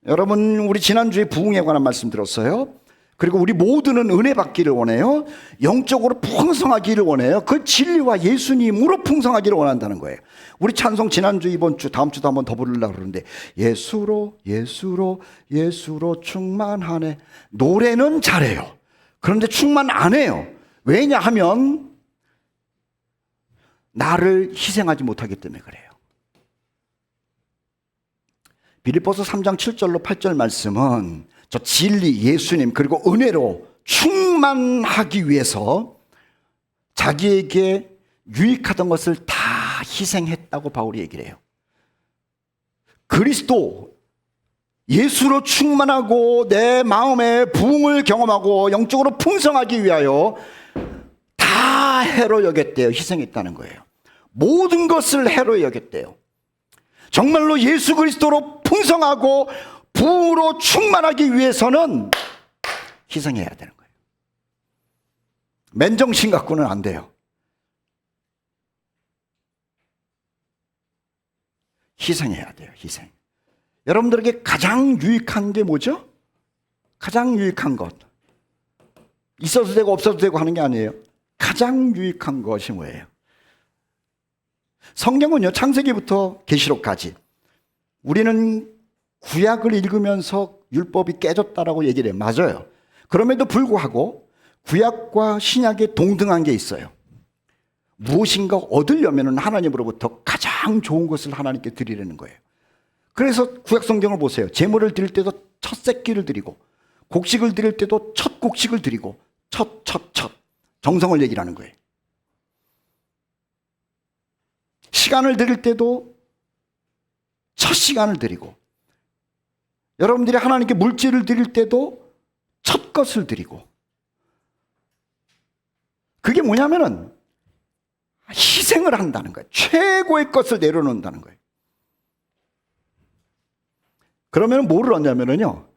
여러분, 우리 지난주에 부흥에 관한 말씀 들었어요. 그리고 우리 모두는 은혜 받기를 원해요. 영적으로 풍성하기를 원해요. 그 진리와 예수님으로 풍성하기를 원한다는 거예요. 우리 찬송 지난주, 이번 주, 다음 주도 한번 더 부르려고 그러는데 예수로 예수로 예수로 충만하네. 노래는 잘해요. 그런데 충만 안 해요. 왜냐하면 나를 희생하지 못하기 때문에 그래요. 빌립보서 3장 7절로 8절 말씀은 저 진리, 예수님, 그리고 은혜로 충만하기 위해서 자기에게 유익하던 것을 다 희생했다고 바울이 얘기를 해요. 그리스도, 예수로 충만하고 내 마음에 부흥을 경험하고 영적으로 풍성하기 위하여 다 해로 여겼대요. 희생했다는 거예요. 모든 것을 해로 여겼대요. 정말로 예수 그리스도로 풍성하고 부흥으로 충만하기 위해서는 희생해야 되는 거예요. 맨정신 갖고는 안 돼요. 희생해야 돼요. 희생. 여러분들에게 가장 유익한 게 뭐죠? 가장 유익한 것. 있어도 되고 없어도 되고 하는 게 아니에요. 가장 유익한 것이 뭐예요? 성경은요, 창세기부터 계시록까지 우리는 구약을 읽으면서 율법이 깨졌다라고 얘기를 해요. 맞아요. 그럼에도 불구하고 구약과 신약에 동등한 게 있어요. 무엇인가 얻으려면 하나님으로부터 가장 좋은 것을 하나님께 드리려는 거예요. 그래서 구약 성경을 보세요. 제물을 드릴 때도 첫 새끼를 드리고, 곡식을 드릴 때도 첫 곡식을 드리고, 첫 정성을 얘기를 하는 거예요. 시간을 드릴 때도 첫 시간을 드리고, 여러분들이 하나님께 물질을 드릴 때도 첫 것을 드리고, 그게 뭐냐면은 희생을 한다는 거예요. 최고의 것을 내려놓는다는 거예요. 그러면 뭐를 얻냐면요,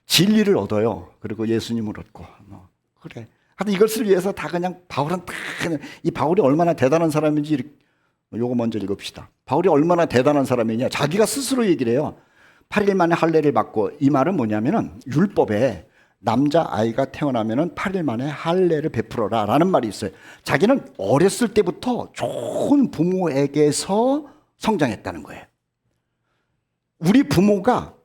진리를 얻어요. 그리고 예수님을 얻고. 그래. 하여튼 이것을 위해서 다 그냥 바울은 다 그냥, 이 바울이 얼마나 대단한 사람인지 요거 먼저 읽읍시다. 바울이 얼마나 대단한 사람이냐. 자기가 스스로 얘기를 해요. 8일 만에 할례를 받고, 이 말은 뭐냐면은 율법에 남자아이가 태어나면은 8일 만에 할례를 베풀어라 라는 말이 있어요. 자기는 어렸을 때부터 좋은 부모에게서 성장했다는 거예요. 우리 부모가,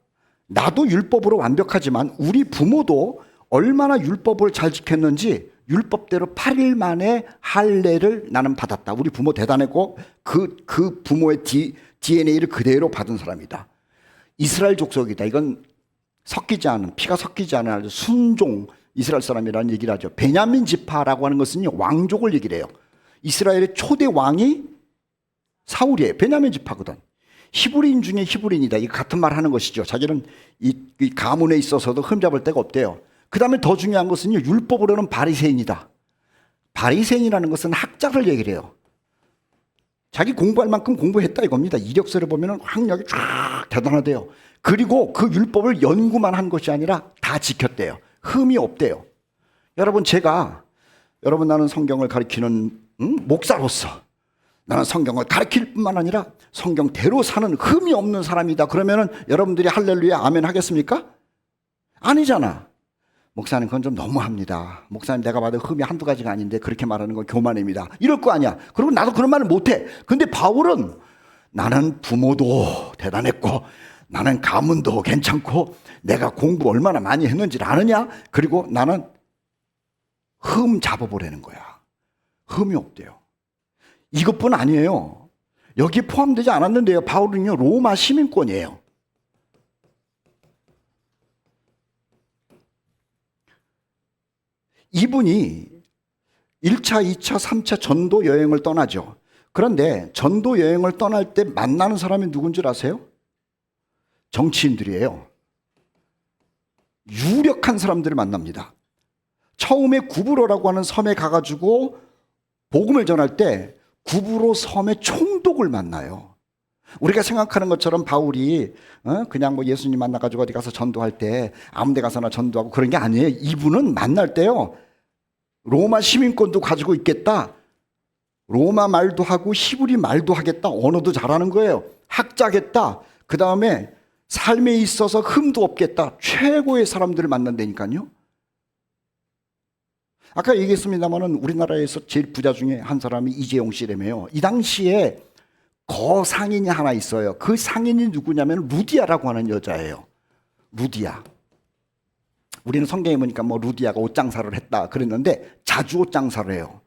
나도 율법으로 완벽하지만 우리 부모도 얼마나 율법을 잘 지켰는지 율법대로 8일 만에 할례를 나는 받았다. 우리 부모 대단했고 그 부모의 DNA를 그대로 받은 사람이다. 이스라엘 족속이다. 이건 섞이지 않은, 피가 섞이지 않은 아주 순종 이스라엘 사람이라는 얘기를 하죠. 베냐민 지파라고 하는 것은 왕족을 얘기를 해요. 이스라엘의 초대 왕이 사울이에요. 베냐민 지파거든. 히브리인 중에 히브리인이다. 이 같은 말 하는 것이죠. 자기는 이 가문에 있어서도 흠잡을 데가 없대요. 그 다음에 더 중요한 것은요, 율법으로는 바리새인이다. 바리새인이라는 것은 학자를 얘기를 해요. 자기 공부할 만큼 공부했다 이겁니다. 이력서를 보면 학력이 쫙 대단하대요. 그리고 그 율법을 연구만 한 것이 아니라 다 지켰대요. 흠이 없대요. 여러분, 여러분, 나는 성경을 가르치는 목사로서 나는 성경을 가르칠 뿐만 아니라 성경대로 사는 흠이 없는 사람이다. 그러면은 여러분들이 할렐루야 아멘 하겠습니까? 아니잖아. 목사님, 그건 좀 너무합니다. 목사님, 내가 받은 흠이 한두 가지가 아닌데 그렇게 말하는 건 교만입니다. 이럴 거 아니야. 그리고 나도 그런 말을 못해. 근데 바울은 나는 부모도 대단했고 나는 가문도 괜찮고 내가 공부 얼마나 많이 했는지를 아느냐? 그리고 나는 흠 잡아보라는 거야. 흠이 없대요. 이것뿐 아니에요. 여기에 포함되지 않았는데요. 바울은요, 로마 시민권이에요. 이분이 1차, 2차, 3차 전도 여행을 떠나죠. 그런데 전도 여행을 떠날 때 만나는 사람이 누군 줄 아세요? 정치인들이에요. 유력한 사람들을 만납니다. 처음에 구브로라고 하는 섬에 가가지고 복음을 전할 때 구브로 섬의 총독을 만나요. 우리가 생각하는 것처럼 바울이 그냥 뭐 예수님 만나가지고 어디 가서 전도할 때 아무 데 가서나 전도하고 그런 게 아니에요. 이분은 만날 때요, 로마 시민권도 가지고 있겠다, 로마 말도 하고 히브리 말도 하겠다, 언어도 잘하는 거예요. 학자겠다, 그 다음에 삶에 있어서 흠도 없겠다, 최고의 사람들을 만난다니까요. 아까 얘기했습니다마는 우리나라에서 제일 부자 중에 한 사람이 이재용 씨라며요. 이 당시에 거상인이 하나 있어요. 그 상인이 누구냐면 루디아라고 하는 여자예요. 루디아. 우리는 성경에 보니까 뭐 루디아가 옷장사를 했다 그랬는데 자주 옷장사를 해요.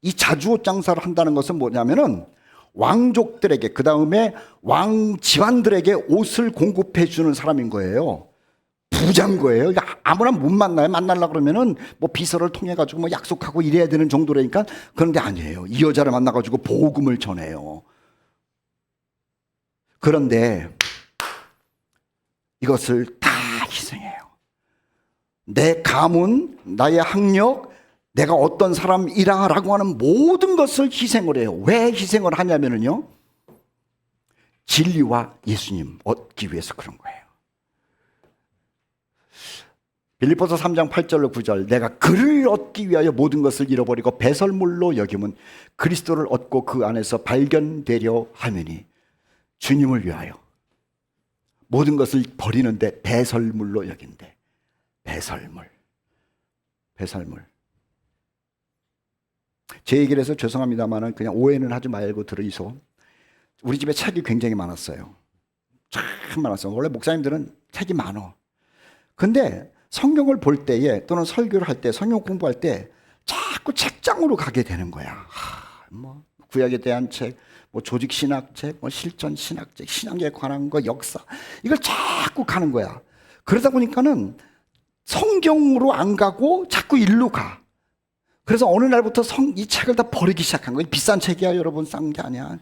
이 자주 옷장사를 한다는 것은 뭐냐면은 왕족들에게, 그 다음에 왕 집안들에게 옷을 공급해 주는 사람인 거예요. 부자인 거예요. 그러니까 아무나 못 만나요. 만나려고 그러면은 뭐 비서를 통해 가지고 뭐 약속하고 이래야 되는 정도라니까. 그런 게 아니에요. 이 여자를 만나 가지고 복음을 전해요. 그런데 이것을 다 희생해요. 내 가문, 나의 학력, 내가 어떤 사람이라 라고 하는 모든 것을 희생을 해요. 왜 희생을 하냐면요, 진리와 예수님 얻기 위해서 그런 거예요. 빌립보서 3장 8절로 9절, 내가 그를 얻기 위하여 모든 것을 잃어버리고 배설물로 여김은 그리스도를 얻고 그 안에서 발견되려 하매니, 주님을 위하여 모든 것을 버리는데 배설물로 여긴대. 배설물. 제 얘기를 해서 죄송합니다만 그냥 오해는 하지 말고 들으이소. 우리 집에 책이 굉장히 많았어요. 참 많았어요. 원래 목사님들은 책이 많어. 근데 성경을 볼 때에, 또는 설교를 할 때, 성경 공부할 때 자꾸 책장으로 가게 되는 거야. 뭐 구약에 대한 책, 뭐 조직 신학책, 뭐 실전 신학책, 신앙에 관한 거, 역사, 이걸 자꾸 가는 거야. 그러다 보니까는 성경으로 안 가고 자꾸 일로 가. 그래서 어느 날부터 이 책을 다 버리기 시작한 거예요. 비싼 책이야, 여러분, 싼 게 아니야.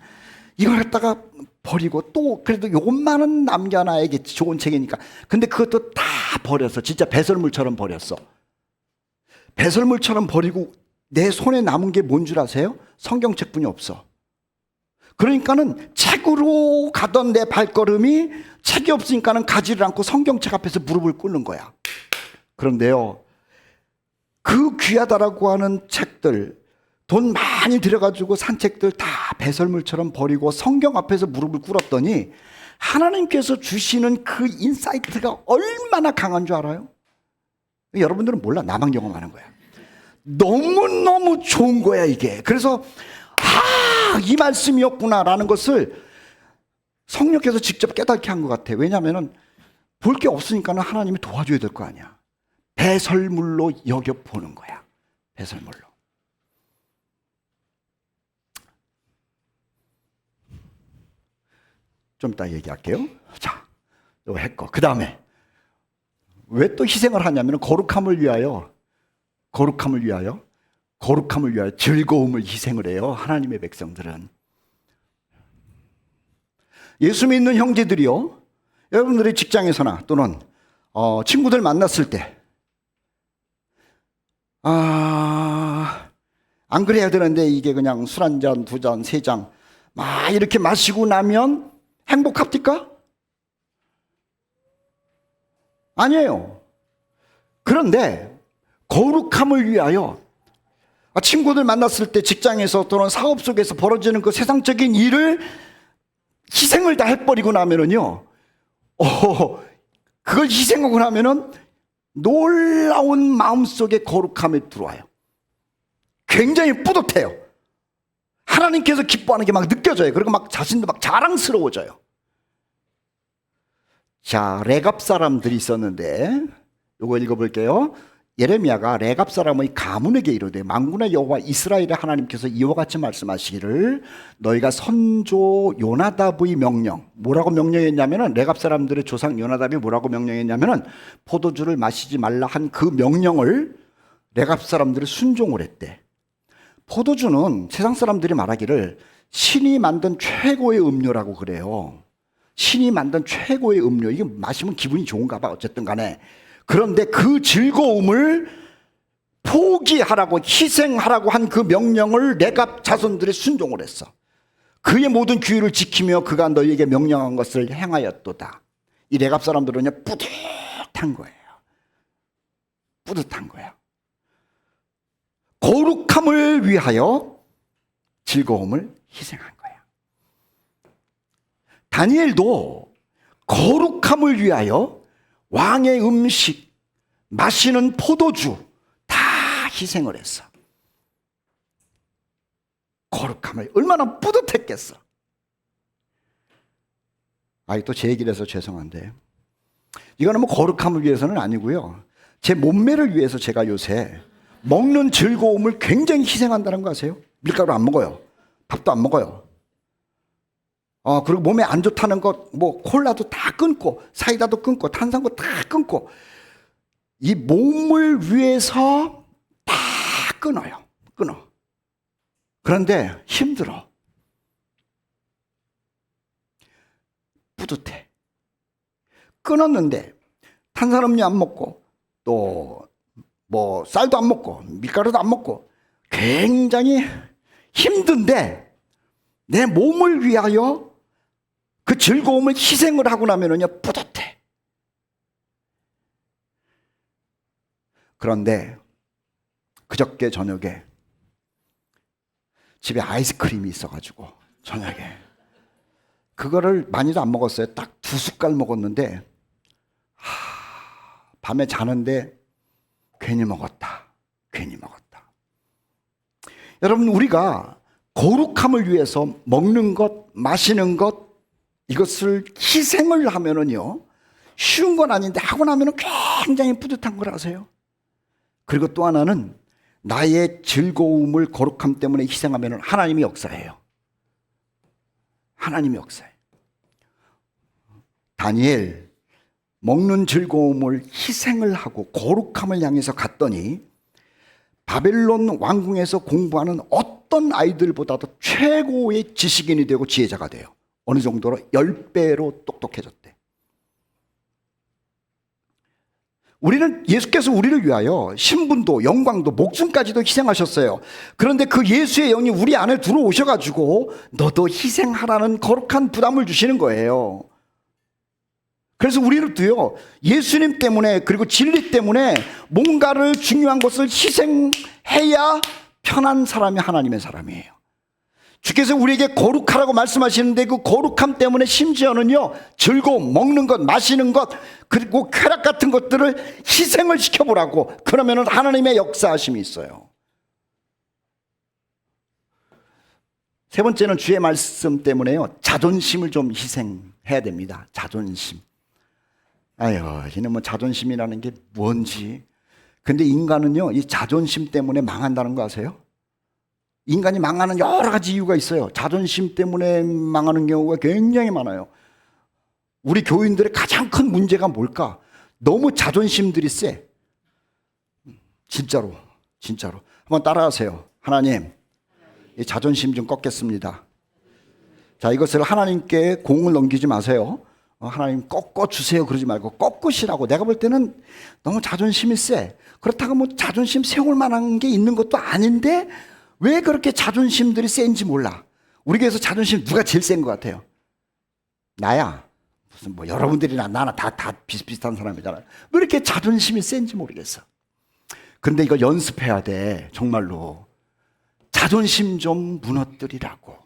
이걸 갖다가 버리고, 또 그래도 요것만은 남겨놔야겠지, 좋은 책이니까. 근데 그것도 다 버렸어. 진짜 배설물처럼 버렸어. 배설물처럼 버리고 내 손에 남은 게 뭔 줄 아세요? 성경책뿐이 없어. 그러니까는 책으로 가던 내 발걸음이 책이 없으니까는 가지를 않고 성경책 앞에서 무릎을 꿇는 거야. 그런데요, 그 귀하다라고 하는 책들, 돈 많이 들여가지고 산 책들 다 배설물처럼 버리고 성경 앞에서 무릎을 꿇었더니 하나님께서 주시는 그 인사이트가 얼마나 강한 줄 알아요? 여러분들은 몰라. 나만 경험하는 거야. 너무너무 좋은 거야, 이게. 그래서 이 말씀이었구나라는 것을 성령께서 직접 깨닫게 한 것 같아. 왜냐하면 볼 게 없으니까 하나님이 도와줘야 될 거 아니야. 배설물로 여겨보는 거야. 배설물로. 좀 이따 얘기할게요. 자, 이거 했고, 그 다음에 왜 또 희생을 하냐면 거룩함을 위하여 즐거움을 희생을 해요. 하나님의 백성들은. 예수 믿는 형제들이요, 여러분들의 직장에서나 또는 친구들 만났을 때 안 그래야 되는데 이게 그냥 술 한 잔, 두 잔, 세 잔 막 이렇게 마시고 나면 행복합니까? 아니에요. 그런데 거룩함을 위하여 친구들 만났을 때, 직장에서 또는 사업 속에서 벌어지는 그 세상적인 일을 희생을 다 해버리고 나면은요, 그걸 희생하고 나면은 놀라운 마음속에 거룩함이 들어와요. 굉장히 뿌듯해요. 하나님께서 기뻐하는 게 막 느껴져요. 그리고 막 자신도 막 자랑스러워져요. 자, 레갑 사람들이 있었는데 이거 읽어볼게요. 예레미야가 레갑 사람의 가문에게 이르되 만군의 여호와 이스라엘의 하나님께서 이와 같이 말씀하시기를 너희가 선조 요나답의 명령, 뭐라고 명령했냐면은 레갑 사람들의 조상 요나답이 뭐라고 명령했냐면은 포도주를 마시지 말라 한 그 명령을 레갑 사람들이 순종을 했대. 포도주는 세상 사람들이 말하기를 신이 만든 최고의 음료라고 그래요. 신이 만든 최고의 음료. 이게 마시면 기분이 좋은가 봐. 어쨌든 간에. 그런데 그 즐거움을 포기하라고 희생하라고 한 그 명령을 레갑 자손들이 순종을 했어. 그의 모든 규율을 지키며 그가 너희에게 명령한 것을 행하였도다. 이 레갑 사람들은 뿌듯한 거예요. 뿌듯한 거예요. 거룩함을 위하여 즐거움을 희생한 거예요. 다니엘도 거룩함을 위하여 왕의 음식, 마시는 포도주 다 희생을 했어. 거룩함을 얼마나 뿌듯했겠어. 또 제 얘기를 해서 죄송한데 이거는 뭐 거룩함을 위해서는 아니고요. 제 몸매를 위해서 제가 요새 먹는 즐거움을 굉장히 희생한다는 거 아세요? 밀가루 안 먹어요. 밥도 안 먹어요. 그리고 몸에 안 좋다는 것, 뭐 콜라도 다 끊고 사이다도 끊고 탄산도 다 끊고 이 몸을 위해서 다 끊어요. 끊어. 그런데 힘들어. 뿌듯해. 끊었는데 탄산음료 안 먹고 또 뭐 쌀도 안 먹고 밀가루도 안 먹고 굉장히 힘든데 내 몸을 위하여 그 즐거움을 희생을 하고 나면은요 뿌듯해. 그런데 그저께 저녁에 집에 아이스크림이 있어가지고 저녁에 그거를 많이도 안 먹었어요. 딱 2숟갈 먹었는데 밤에 자는데 괜히 먹었다. 괜히 먹었다. 여러분, 우리가 거룩함을 위해서 먹는 것, 마시는 것 이것을 희생을 하면은요 쉬운 건 아닌데 하고 나면은 굉장히 뿌듯한 걸 아세요? 그리고 또 하나는 나의 즐거움을 거룩함 때문에 희생하면은 하나님이 역사해요. 하나님이 역사해요. 다니엘 먹는 즐거움을 희생을 하고 거룩함을 향해서 갔더니 바벨론 왕궁에서 공부하는 어떤 아이들보다도 최고의 지식인이 되고 지혜자가 돼요. 어느 정도로 10배로 똑똑해졌대. 우리는 예수께서 우리를 위하여 신분도 영광도 목숨까지도 희생하셨어요. 그런데 그 예수의 영이 우리 안에 들어오셔가지고 너도 희생하라는 거룩한 부담을 주시는 거예요. 그래서 우리는도요 예수님 때문에 그리고 진리 때문에 뭔가를 중요한 것을 희생해야 편한 사람이 하나님의 사람이에요. 주께서 우리에게 거룩하라고 말씀하시는데 그 거룩함 때문에 심지어는요 즐거움, 먹는 것, 마시는 것 그리고 쾌락 같은 것들을 희생을 시켜보라고. 그러면은 하나님의 역사하심이 있어요. 세 번째는 주의 말씀 때문에요 자존심을 좀 희생해야 됩니다. 자존심. 이놈의 자존심이라는 게 뭔지. 근데 인간은요 이 자존심 때문에 망한다는 거 아세요? 인간이 망하는 여러 가지 이유가 있어요. 자존심 때문에 망하는 경우가 굉장히 많아요. 우리 교인들의 가장 큰 문제가 뭘까? 너무 자존심들이 세. 진짜로 한번 따라하세요. 하나님, 이 자존심 좀 꺾겠습니다. 자, 이것을 하나님께 공을 넘기지 마세요. 하나님 꺾어주세요 그러지 말고 꺾으시라고. 내가 볼 때는 너무 자존심이 세. 그렇다고 뭐 자존심 세울 만한 게 있는 것도 아닌데 왜 그렇게 자존심들이 센지 몰라. 우리 교회에서 자존심 누가 제일 센 것 같아요? 나야. 무슨 뭐 여러분들이나 나나 다 비슷비슷한 사람이잖아요. 왜 이렇게 자존심이 센지 모르겠어. 근데 이거 연습해야 돼. 정말로. 자존심 좀 무너뜨리라고.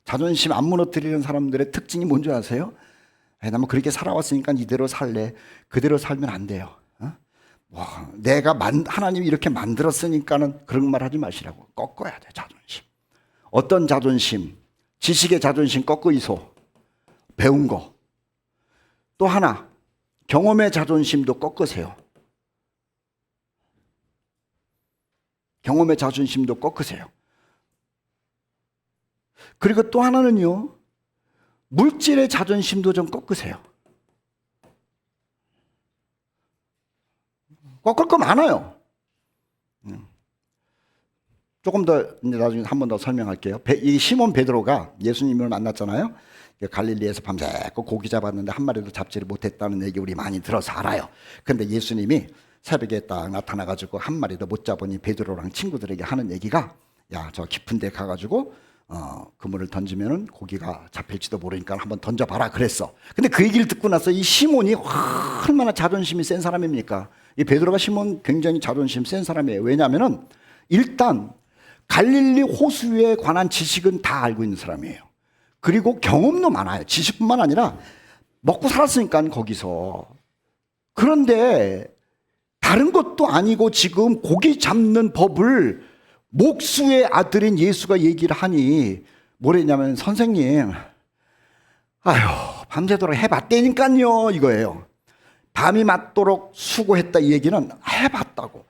자존심 안 무너뜨리는 사람들의 특징이 뭔지 아세요? 나 뭐 그렇게 살아왔으니까 이대로 살래. 그대로 살면 안 돼요. 내가 하나님이 이렇게 만들었으니까는 그런 말 하지 마시라고. 꺾어야 돼. 자존심. 어떤 자존심? 지식의 자존심 꺾으이소. 배운 거. 또 하나, 경험의 자존심도 꺾으세요. 경험의 자존심도 꺾으세요. 그리고 또 하나는요, 물질의 자존심도 좀 꺾으세요. 꺾을 거 많아요. 조금 더 나중에 한 번 더 설명할게요. 이 시몬 베드로가 예수님을 만났잖아요. 갈릴리에서 밤새고 고기 잡았는데 한 마리도 잡지를 못했다는 얘기 우리 많이 들어서 알아요. 근데 예수님이 새벽에 딱 나타나가지고 한 마리도 못 잡으니 베드로랑 친구들에게 하는 얘기가, 야, 저 깊은 데 가가지고 그물을 던지면은 고기가 잡힐지도 모르니까 한번 던져봐라 그랬어. 근데 그 얘기를 듣고 나서 이 시몬이 얼마나 자존심이 센 사람입니까? 이 베드로가 시몬 굉장히 자존심 센 사람이에요. 왜냐하면은 일단 갈릴리 호수에 관한 지식은 다 알고 있는 사람이에요. 그리고 경험도 많아요. 지식뿐만 아니라 먹고 살았으니까 거기서. 그런데 다른 것도 아니고 지금 고기 잡는 법을 목수의 아들인 예수가 얘기를 하니 뭐랬냐면, 선생님, 아휴, 밤새도록 해봤다니까요, 이거예요. 밤이 맞도록 수고했다, 이 얘기는 해봤다고.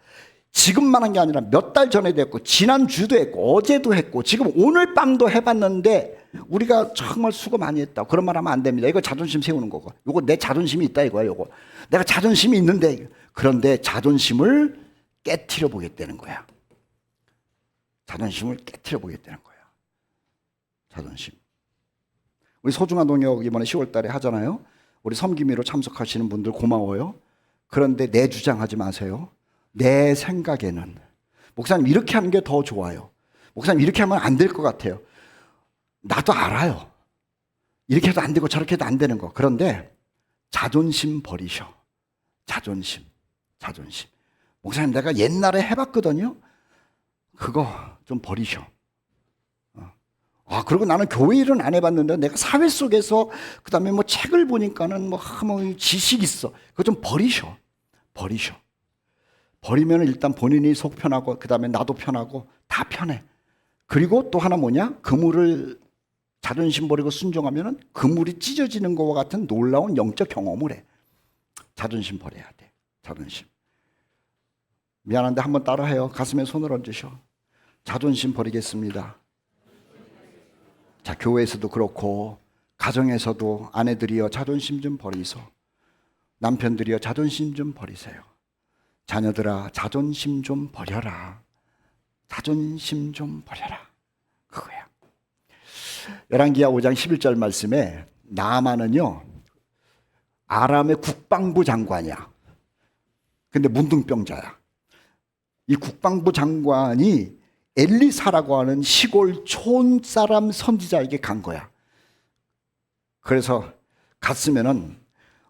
지금만 한 게 아니라 몇 달 전에도 했고, 지난주도 했고, 어제도 했고, 지금 오늘 밤도 해봤는데 우리가 정말 수고 많이 했다. 그런 말 하면 안 됩니다. 이거 자존심 세우는 거고. 이거 내 자존심이 있다 이거야. 이거 내가 자존심이 있는데, 그런데 자존심을 깨트려 보겠다는 거야. 자존심을 깨트려 보겠다는 거야. 자존심. 우리 소중한 동역 이번에 10월 달에 하잖아요. 우리 섬김위로 참석하시는 분들 고마워요. 그런데 내 주장하지 마세요. 내 생각에는 목사님 이렇게 하는 게 더 좋아요. 목사님 이렇게 하면 안 될 것 같아요. 나도 알아요. 이렇게 해도 안 되고 저렇게 해도 안 되는 거. 그런데 자존심 버리셔. 자존심. 목사님 내가 옛날에 해봤거든요. 그거 좀 버리셔. 그리고 나는 교회 일은 안 해봤는데 내가 사회 속에서 그 다음에 뭐 책을 보니까는 뭐 지식 있어. 그거 좀 버리셔. 버리면 일단 본인이 속 편하고 그 다음에 나도 편하고 다 편해. 그리고 또 하나 뭐냐? 그물을 자존심 버리고 순종하면은 그물이 찢어지는 것과 같은 놀라운 영적 경험을 해. 자존심 버려야 돼. 자존심. 미안한데 한번 따라해요. 가슴에 손을 얹으셔. 자존심 버리겠습니다. 자, 교회에서도 그렇고 가정에서도 아내들이여 자존심 좀 버리소. 남편들이여 자존심 좀 버리세요. 자녀들아 자존심 좀 버려라. 자존심 좀 버려라. 그거야. 열왕기하 5장 11절 말씀에 나아만은요, 아람의 국방부 장관이야. 근데 문둥병자야. 이 국방부 장관이 엘리사라고 하는 시골 촌사람 선지자에게 간 거야. 그래서 갔으면은,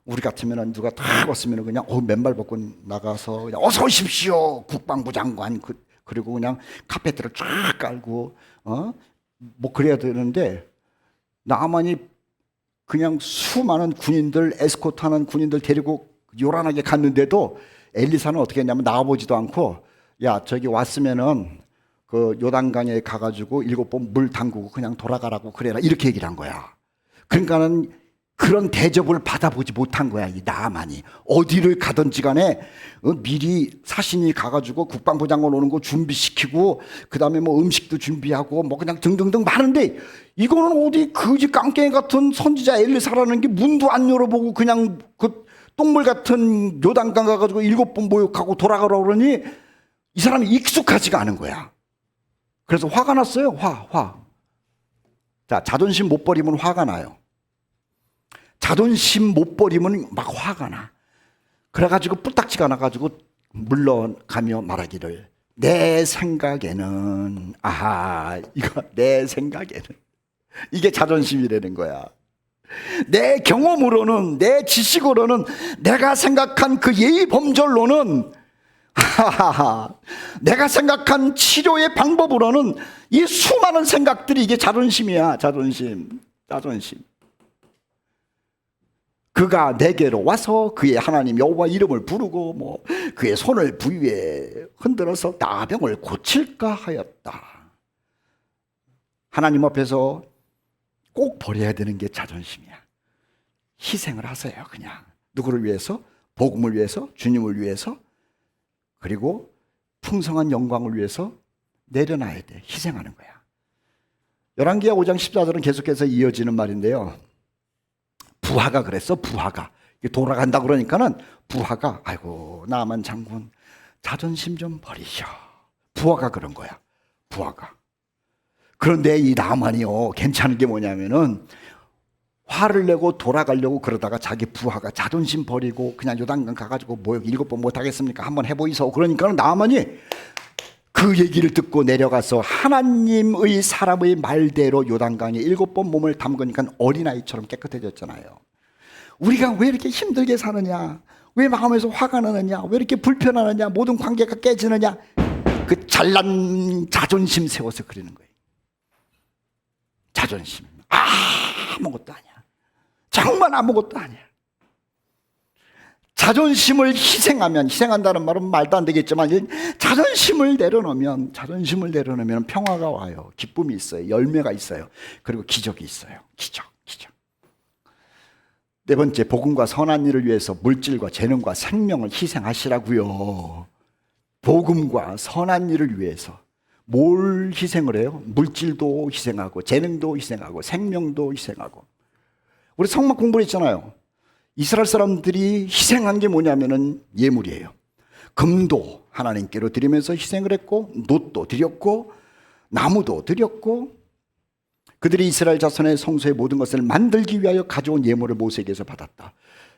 우리 같으면은 누가 딱 왔으면은 그냥 맨발 벗고 나가서 그냥 어서 오십시오 국방부 장관, 그리고 그냥 카페트를 쫙 깔고 뭐 그래야 되는데, 나만이 그냥 수많은 군인들, 에스코트하는 군인들 데리고 요란하게 갔는데도 엘리사는 어떻게 했냐면 나와보지도 않고, 야 저기 왔으면은 그 요단강에 가가지고 7번 물 담그고 그냥 돌아가라고 그래라, 이렇게 얘기를 한 거야. 그러니까는 그런 대접을 받아보지 못한 거야. 이 나아만이 어디를 가든지 간에 미리 사신이 가가지고 국방부 장관 오는 거 준비시키고 그 다음에 뭐 음식도 준비하고 뭐 그냥 등등등 많은데, 이거는 어디 거지 깡깽이 같은 선지자 엘리사라는 게 문도 안 열어보고 그냥 그 똥물 같은 요단강 가가지고 7번 모욕하고 돌아가라고 그러니 이 사람이 익숙하지가 않은 거야. 그래서 화가 났어요. 화. 자, 자존심 못 버리면 화가 나요. 자존심 못 버리면 막 화가 나. 그래가지고 뿔딱지가 나가지고 물러가며 말하기를, 내 생각에는, 이거 내 생각에는, 이게 자존심이라는 거야. 내 경험으로는, 내 지식으로는, 내가 생각한 그 예의 범절로는, 내가 생각한 치료의 방법으로는 이 수많은 생각들이 이게 자존심이야. 자존심. 그가 내게로 와서 그의 하나님 여호와 이름을 부르고 뭐 그의 손을 부위에 흔들어서 나병을 고칠까 하였다. 하나님 앞에서 꼭 버려야 되는 게 자존심이야. 희생을 하세요. 그냥 누구를 위해서? 복음을 위해서, 주님을 위해서, 그리고 풍성한 영광을 위해서 내려놔야 돼. 희생하는 거야. 열왕기하 5장 14절은 계속해서 이어지는 말인데요. 부하가 그랬어. 부하가 돌아간다 그러니까는 부하가 아이고 나만 장군 자존심 좀 버리셔. 부하가 그런 거야. 부하가. 그런데 이 나만이요 괜찮은 게 뭐냐면은 화를 내고 돌아가려고 그러다가 자기 부하가 자존심 버리고 그냥 요단강 가가지고 뭐 7번 못하겠습니까? 한번 해보이소. 그러니까 나만이 그 얘기를 듣고 내려가서 하나님의 사람의 말대로 요단강에 7번 몸을 담그니까 어린아이처럼 깨끗해졌잖아요. 우리가 왜 이렇게 힘들게 사느냐? 왜 마음에서 화가 나느냐? 왜 이렇게 불편하느냐? 모든 관계가 깨지느냐? 그 잘난 자존심 세워서 그러는 거예요. 자존심. 아무것도 아니야. 정말 아무것도 아니야. 자존심을 희생한다는 말은 말도 안 되겠지만 자존심을 내려놓으면 평화가 와요. 기쁨이 있어요. 열매가 있어요. 그리고 기적이 있어요. 기적. 네 번째, 복음과 선한 일을 위해서 물질과 재능과 생명을 희생하시라고요. 복음과 선한 일을 위해서 뭘 희생을 해요? 물질도 희생하고 재능도 희생하고 생명도 희생하고. 우리 성막 공부를 했잖아요. 이스라엘 사람들이 희생한 게 뭐냐면은 예물이에요. 금도 하나님께로 드리면서 희생을 했고, 놋도 드렸고, 나무도 드렸고, 그들이 이스라엘 자손의 성소의 모든 것을 만들기 위하여 가져온 예물을 모세에게서 받았다.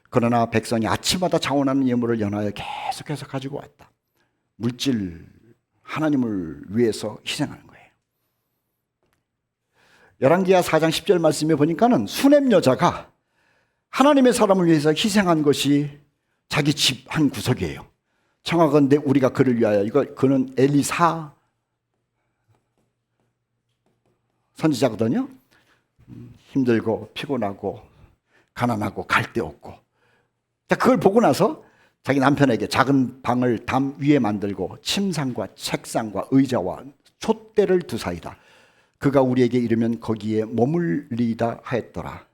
그러나 백성이 아침마다 자원하는 예물을 연하여 계속해서 가지고 왔다. 물질, 하나님을 위해서 희생하는 거예요. 열왕기하 4장 10절 말씀에 보니까는 수넴 여자가 하나님의 사람을 위해서 희생한 것이 자기 집 한 구석이에요. 청하건대 우리가 그를 위하여, 그는 엘리사 선지자거든요. 힘들고 피곤하고 가난하고 갈 데 없고, 그걸 보고 나서 자기 남편에게 작은 방을 담 위에 만들고 침상과 책상과 의자와 촛대를 두사이다. 그가 우리에게 이르면 거기에 머물리다 하였더라.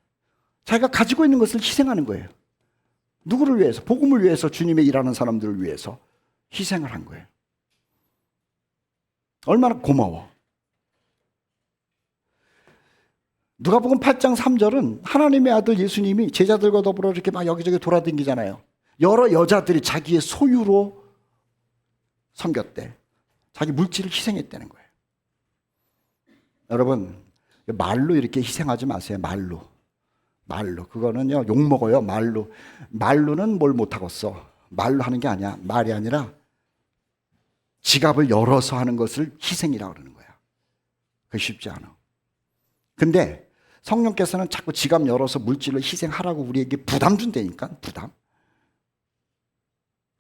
자기가 가지고 있는 것을 희생하는 거예요. 누구를 위해서? 복음을 위해서, 주님의 일하는 사람들을 위해서 희생을 한 거예요. 얼마나 고마워. 누가복음 8장 3절은 하나님의 아들 예수님이 제자들과 더불어 이렇게 막 여기저기 돌아다니잖아요. 여러 여자들이 자기의 소유로 섬겼대. 자기 물질을 희생했다는 거예요. 여러분, 말로 이렇게 희생하지 마세요. 말로. 그거는요 욕먹어요. 말로는 뭘 못하겠어. 말로 하는 게 아니야. 말이 아니라 지갑을 열어서 하는 것을 희생이라고 그러는 거야. 그게 쉽지 않아. 근데 성령께서는 자꾸 지갑 열어서 물질을 희생하라고 우리에게 부담 준다니까. 부담.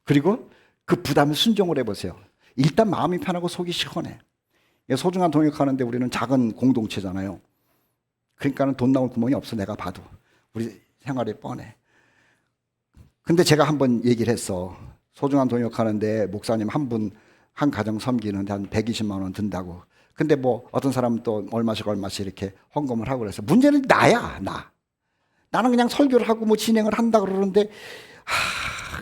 그리고 그 부담에 순종을 해보세요. 일단 마음이 편하고 속이 시원해. 소중한 동역하는데 우리는 작은 공동체잖아요. 그러니까는 돈 나올 구멍이 없어. 내가 봐도 우리 생활이 뻔해. 근데 제가 한번 얘기를 했어. 소중한 동역하는데 목사님 한 가정 섬기는데 한 120만 원 든다고. 근데 뭐 어떤 사람은 또 얼마씩 이렇게 헌금을 하고 그래서 문제는 나야. 나는 그냥 설교를 하고 뭐 진행을 한다 그러는데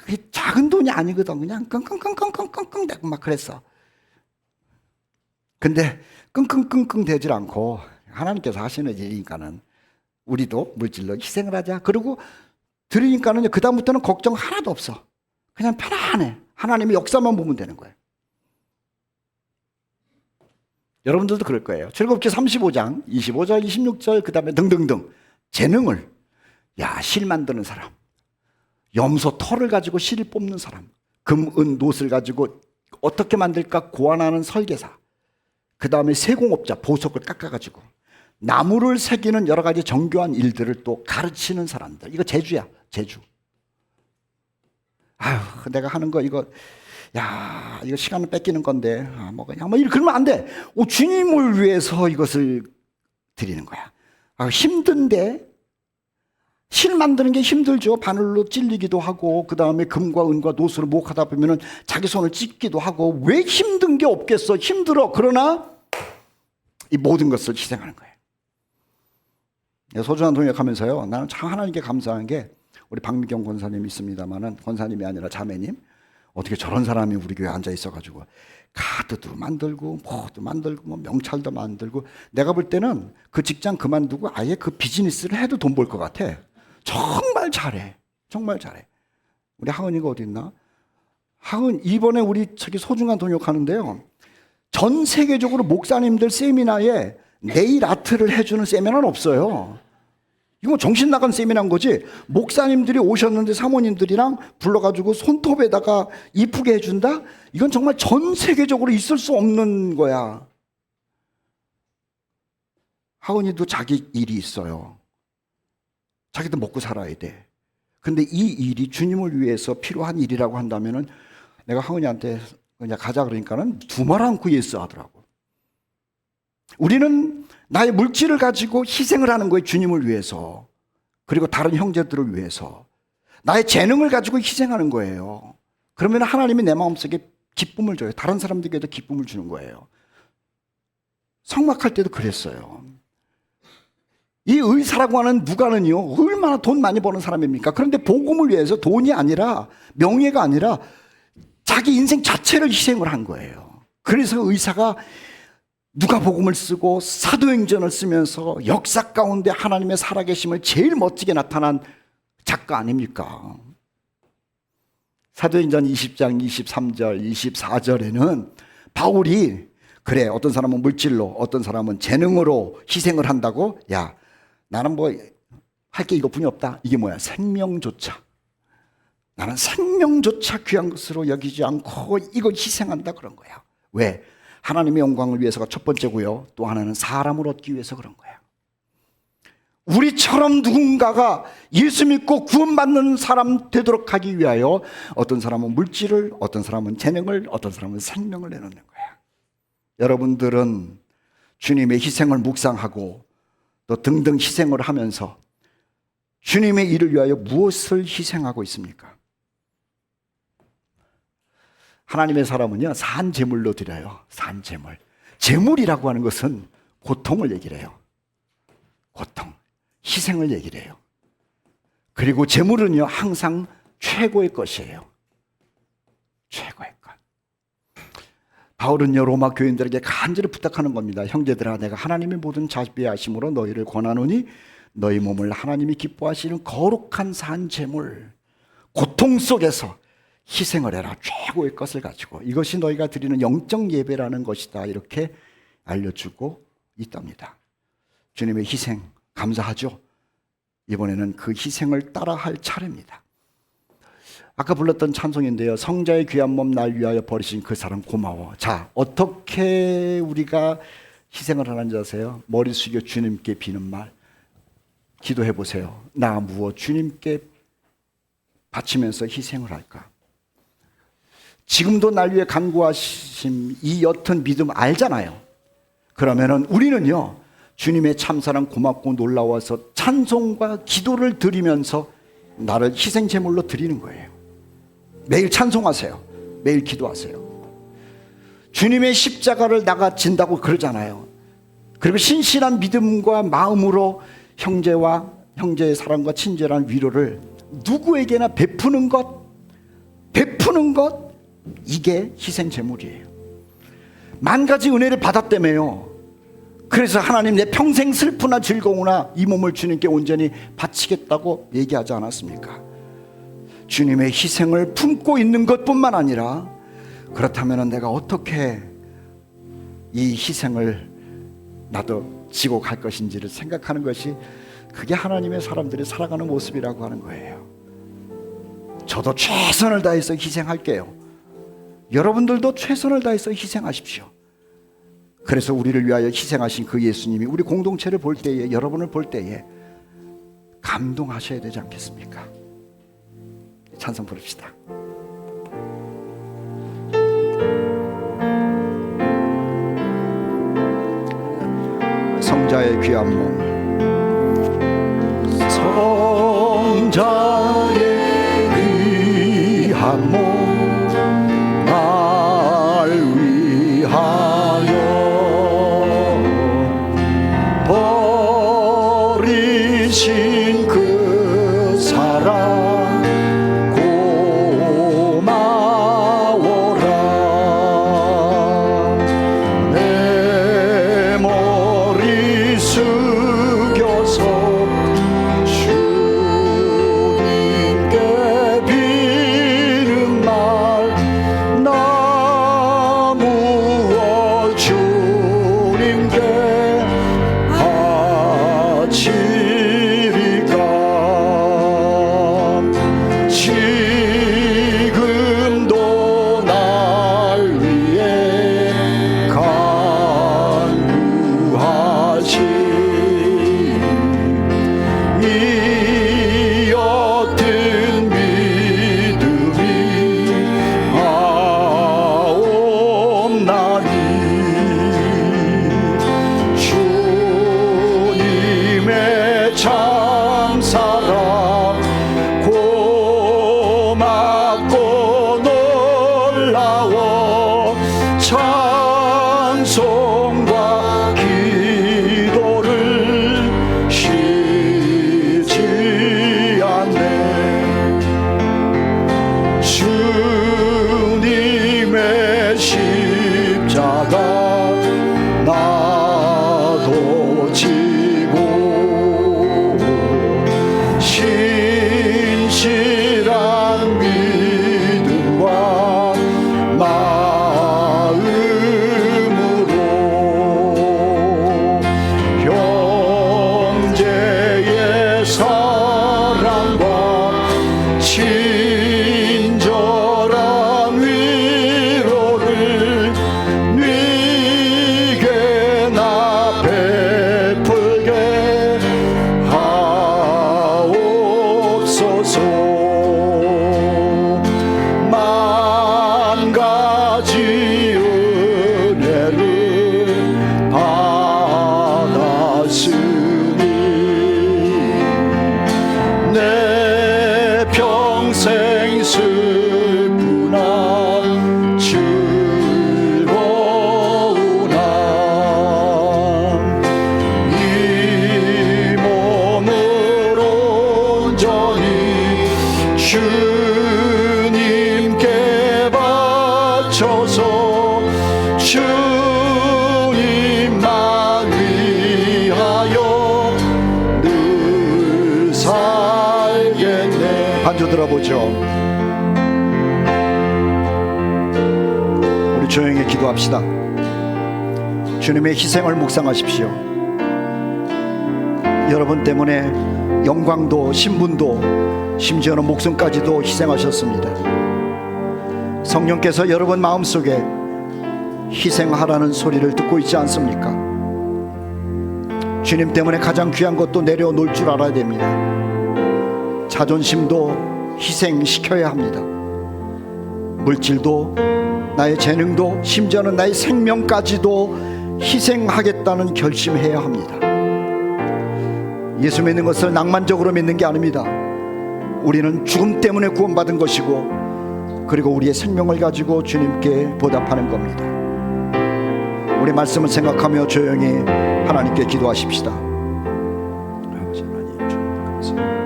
그게 작은 돈이 아니거든. 그냥 끙끙끙끙끙끙 대고 막 그랬어. 근데 끙끙끙끙 대질 않고 하나님께서 하시는 일이니까는 우리도 물질로 희생을 하자. 그리고 드리니까는 그다음부터는 걱정 하나도 없어. 그냥 편안해. 하나님의 역사만 보면 되는 거예요. 여러분들도 그럴 거예요. 출애굽기 35장 25절 26절 그다음에 등등등 재능을 실 만드는 사람, 염소 털을 가지고 실을 뽑는 사람, 금, 은, 놋을 가지고 어떻게 만들까 고안하는 설계사, 그 다음에 세공업자 보석을 깎아가지고 나무를 새기는 여러 가지 정교한 일들을 또 가르치는 사람들. 이거 제주야, 제주. 내가 하는 거 이거 시간을 뺏기는 건데 그냥 그러면 안 돼. 주님을 위해서 이것을 드리는 거야. 힘든데 실 만드는 게 힘들죠. 바늘로 찔리기도 하고 그 다음에 금과 은과 놋으로 목하다 보면은 자기 손을 찢기도 하고 왜 힘든 게 없겠어. 힘들어. 그러나 이 모든 것을 희생하는 거예요. 소중한 동역하면서요, 나는 참 하나님께 감사한 게 우리 박미경 권사님이 있습니다만은, 권사님이 아니라 자매님, 어떻게 저런 사람이 우리 교회에 앉아 있어가지고 카드도 만들고 뭐도 만들고 뭐 명찰도 만들고, 내가 볼 때는 그 직장 그만두고 아예 그 비즈니스를 해도 돈 벌 것 같아. 정말 잘해. 정말 잘해. 우리 하은이가 어디 있나? 하은 이번에 우리 저기 소중한 동역하는데요, 전 세계적으로 목사님들 세미나에 네일 아트를 해주는 세미나는 없어요. 이거 정신 나간 세미나인 거지. 목사님들이 오셨는데 사모님들이랑 불러가지고 손톱에다가 이쁘게 해준다? 이건 정말 전 세계적으로 있을 수 없는 거야. 하은이도 자기 일이 있어요. 자기도 먹고 살아야 돼. 근데 이 일이 주님을 위해서 필요한 일이라고 한다면은, 내가 하은이한테 그냥 가자 그러니까는 두말 않고 예스 하더라고. 우리는 나의 물질을 가지고 희생을 하는 거예요. 주님을 위해서. 그리고 다른 형제들을 위해서. 나의 재능을 가지고 희생하는 거예요. 그러면 하나님이 내 마음속에 기쁨을 줘요. 다른 사람들에게도 기쁨을 주는 거예요. 성막할 때도 그랬어요. 이 의사라고 하는 누가는요, 얼마나 돈 많이 버는 사람입니까? 그런데 복음을 위해서 돈이 아니라, 명예가 아니라 자기 인생 자체를 희생을 한 거예요. 그래서 의사가 누가복음을 쓰고 사도행전을 쓰면서 역사 가운데 하나님의 살아계심을 제일 멋지게 나타난 작가 아닙니까? 사도행전 20장 23절 24절에는 바울이, 그래 어떤 사람은 물질로 어떤 사람은 재능으로 희생을 한다고, 야 나는 뭐 할 게 이것뿐이 없다. 이게 뭐야? 생명조차, 나는 생명조차 귀한 것으로 여기지 않고 이거 희생한다 그런 거야. 왜? 하나님의 영광을 위해서가 첫 번째고요, 또 하나는 사람을 얻기 위해서 그런 거야. 우리처럼 누군가가 예수 믿고 구원받는 사람 되도록 하기 위하여 어떤 사람은 물질을, 어떤 사람은 재능을, 어떤 사람은 생명을 내놓는 거야. 여러분들은 주님의 희생을 묵상하고 또 등등 희생을 하면서 주님의 일을 위하여 무엇을 희생하고 있습니까? 하나님의 사람은요, 산제물로 드려요. 산제물. 제물이라고 하는 것은 고통을 얘기를 해요. 고통, 희생을 얘기를 해요. 그리고 제물은요, 항상 최고의 것이에요. 최고의 것. 바울은요, 로마 교인들에게 간절히 부탁하는 겁니다. 형제들아, 내가 하나님의 모든 자비하심으로 너희를 권하노니 너희 몸을 하나님이 기뻐하시는 거룩한 산제물, 고통 속에서 희생을 해라. 최고의 것을 가지고. 이것이 너희가 드리는 영적 예배라는 것이다. 이렇게 알려주고 있답니다. 주님의 희생 감사하죠. 이번에는 그 희생을 따라할 차례입니다. 아까 불렀던 찬송인데요, 성자의 귀한 몸 날 위하여 버리신 그 사람 고마워. 자, 어떻게 우리가 희생을 하는지 아세요? 머리 숙여 주님께 비는 말 기도해 보세요. 나 무엇 주님께 바치면서 희생을 할까? 지금도 날 위해 간구하심 이 옅은 믿음 알잖아요. 그러면은 우리는요, 주님의 참사랑 고맙고 놀라워서 찬송과 기도를 드리면서 나를 희생 제물로 드리는 거예요. 매일 찬송하세요. 매일 기도하세요. 주님의 십자가를 나가 진다고 그러잖아요. 그리고 신실한 믿음과 마음으로 형제와 형제의 사랑과 친절한 위로를 누구에게나 베푸는 것, 이게 희생 제물이에요. 만 가지 은혜를 받았다며요. 그래서 하나님, 내 평생 슬프나 즐거우나 이 몸을 주님께 온전히 바치겠다고 얘기하지 않았습니까? 주님의 희생을 품고 있는 것뿐만 아니라, 그렇다면 내가 어떻게 이 희생을 나도 지고 갈 것인지를 생각하는 것이, 그게 하나님의 사람들이 살아가는 모습이라고 하는 거예요. 저도 최선을 다해서 희생할게요. 여러분들도 최선을 다해서 희생하십시오. 그래서 우리를 위하여 희생하신 그 예수님이 우리 공동체를 볼 때에, 여러분을 볼 때에 감동하셔야 되지 않겠습니까? 찬송 부릅시다. 성자의 귀한 몸, 성자의 귀한 몸 날 위하여 버리 어떤 믿음이 없나니 주님의 참사랑 고맙고 놀라워 찬송과 기도를 쉬지 않네. 주님의 십자가 나도 지고 신실한 믿음과 마음으로 형제의 사랑과 친절한 위로를 네게 나 베풀게 하옵소서. 만 가지 은혜를 받았으니 내 평생 슬프나 즐거우나 이 몸을 온전히 주님께 바쳐서 주님만 위하여 늘 살겠네. 반주 들어보죠. 우리 조용히 기도합시다. 주님의 희생을 묵상하십시오. 여러분 때문에 영광도 신분도 심지어는 목숨까지도 희생하셨습니다. 성령께서 여러분 마음속에 희생하라는 소리를 듣고 있지 않습니까? 주님 때문에 가장 귀한 것도 내려놓을 줄 알아야 됩니다. 자존심도 희생시켜야 합니다. 물질도 나의 재능도 심지어는 나의 생명까지도 희생하겠다는 결심해야 합니다. 예수 믿는 것을 낭만적으로 믿는 게 아닙니다. 우리는 죽음 때문에 구원받은 것이고 그리고 우리의 생명을 가지고 주님께 보답하는 겁니다. 우리 말씀을 생각하며 조용히 하나님께 기도하십시다. 아버지 하나님, 주님 감사합니다.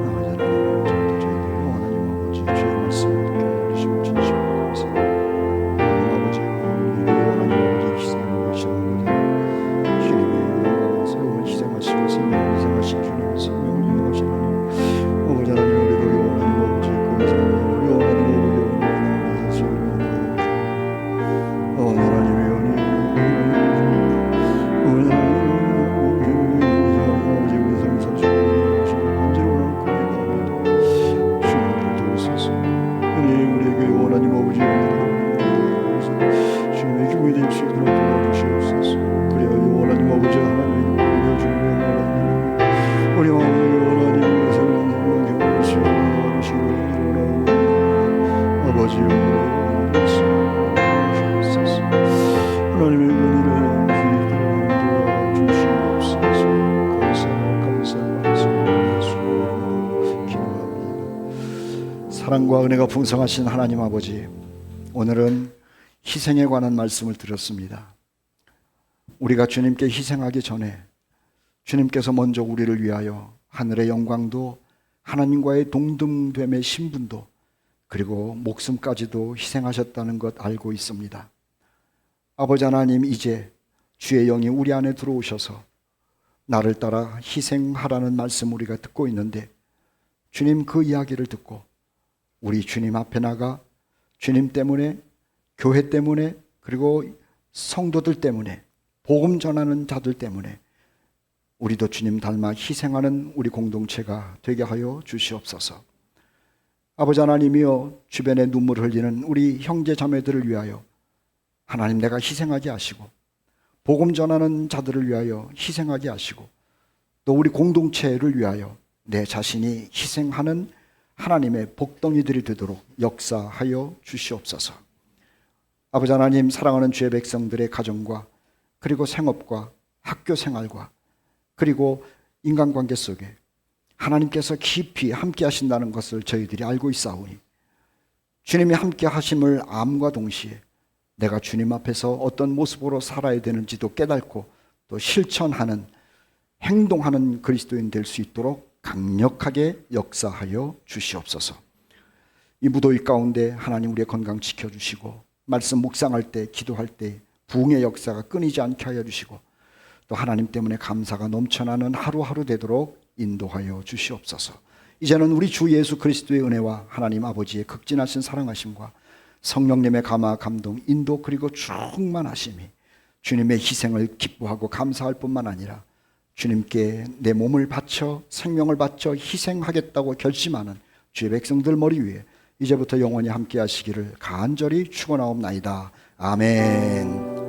아버지 하나님, 저희들이 원하님 아버지 주의 말씀을 듣게 해주시고 진심으로 감사합니다. 하나님 아버지, 우리에게 원하님 아버지 희생을 하시는 거죠. 주님의 새로운 희생하시고 생명을 희생하신 주님, 생명을 희생하신 하나님, 아버지 하나님, 우리도 원하님 아버지 그 생명을 우리 원하님 아버지 하나님의 은혜 사랑과 은혜가 풍성하신 하나님 아버지, 오늘은 희생에 관한 말씀을 드렸습니다. 우리가 주님께 희생하기 전에 주님께서 먼저 우리를 위하여 하늘의 영광도 하나님과의 동등됨의 신분도 그리고 목숨까지도 희생하셨다는 것 알고 있습니다. 아버지 하나님, 이제 주의 영이 우리 안에 들어오셔서 나를 따라 희생하라는 말씀 우리가 듣고 있는데, 주님 그 이야기를 듣고 우리 주님 앞에 나가 주님 때문에, 교회 때문에, 그리고 성도들 때문에, 복음 전하는 자들 때문에 우리도 주님 닮아 희생하는 우리 공동체가 되게 하여 주시옵소서. 아버지 하나님이여, 주변에 눈물 흘리는 우리 형제 자매들을 위하여 하나님 내가 희생하게 하시고, 복음 전하는 자들을 위하여 희생하게 하시고, 또 우리 공동체를 위하여 내 자신이 희생하는 하나님의 복덩이들이 되도록 역사하여 주시옵소서. 아버지 하나님, 사랑하는 주의 백성들의 가정과 그리고 생업과 학교 생활과 그리고 인간관계 속에 하나님께서 깊이 함께 하신다는 것을 저희들이 알고 있사오니 주님이 함께 하심을 암과 동시에 내가 주님 앞에서 어떤 모습으로 살아야 되는지도 깨닫고 또 실천하는, 행동하는 그리스도인 될 수 있도록 강력하게 역사하여 주시옵소서. 이 무더위 가운데 하나님 우리의 건강 지켜주시고 말씀 묵상할 때, 기도할 때 부흥의 역사가 끊이지 않게 하여 주시고 또 하나님 때문에 감사가 넘쳐나는 하루하루 되도록 인도하여 주시옵소서. 이제는 우리 주 예수 그리스도의 은혜와 하나님 아버지의 극진하신 사랑하심과 성령님의 감화, 감동, 인도 그리고 충만하심이 주님의 희생을 기뻐하고 감사할 뿐만 아니라 주님께 내 몸을 바쳐 생명을 바쳐 희생하겠다고 결심하는 주의 백성들 머리 위에 이제부터 영원히 함께 하시기를 간절히 축원하옵나이다. 아멘.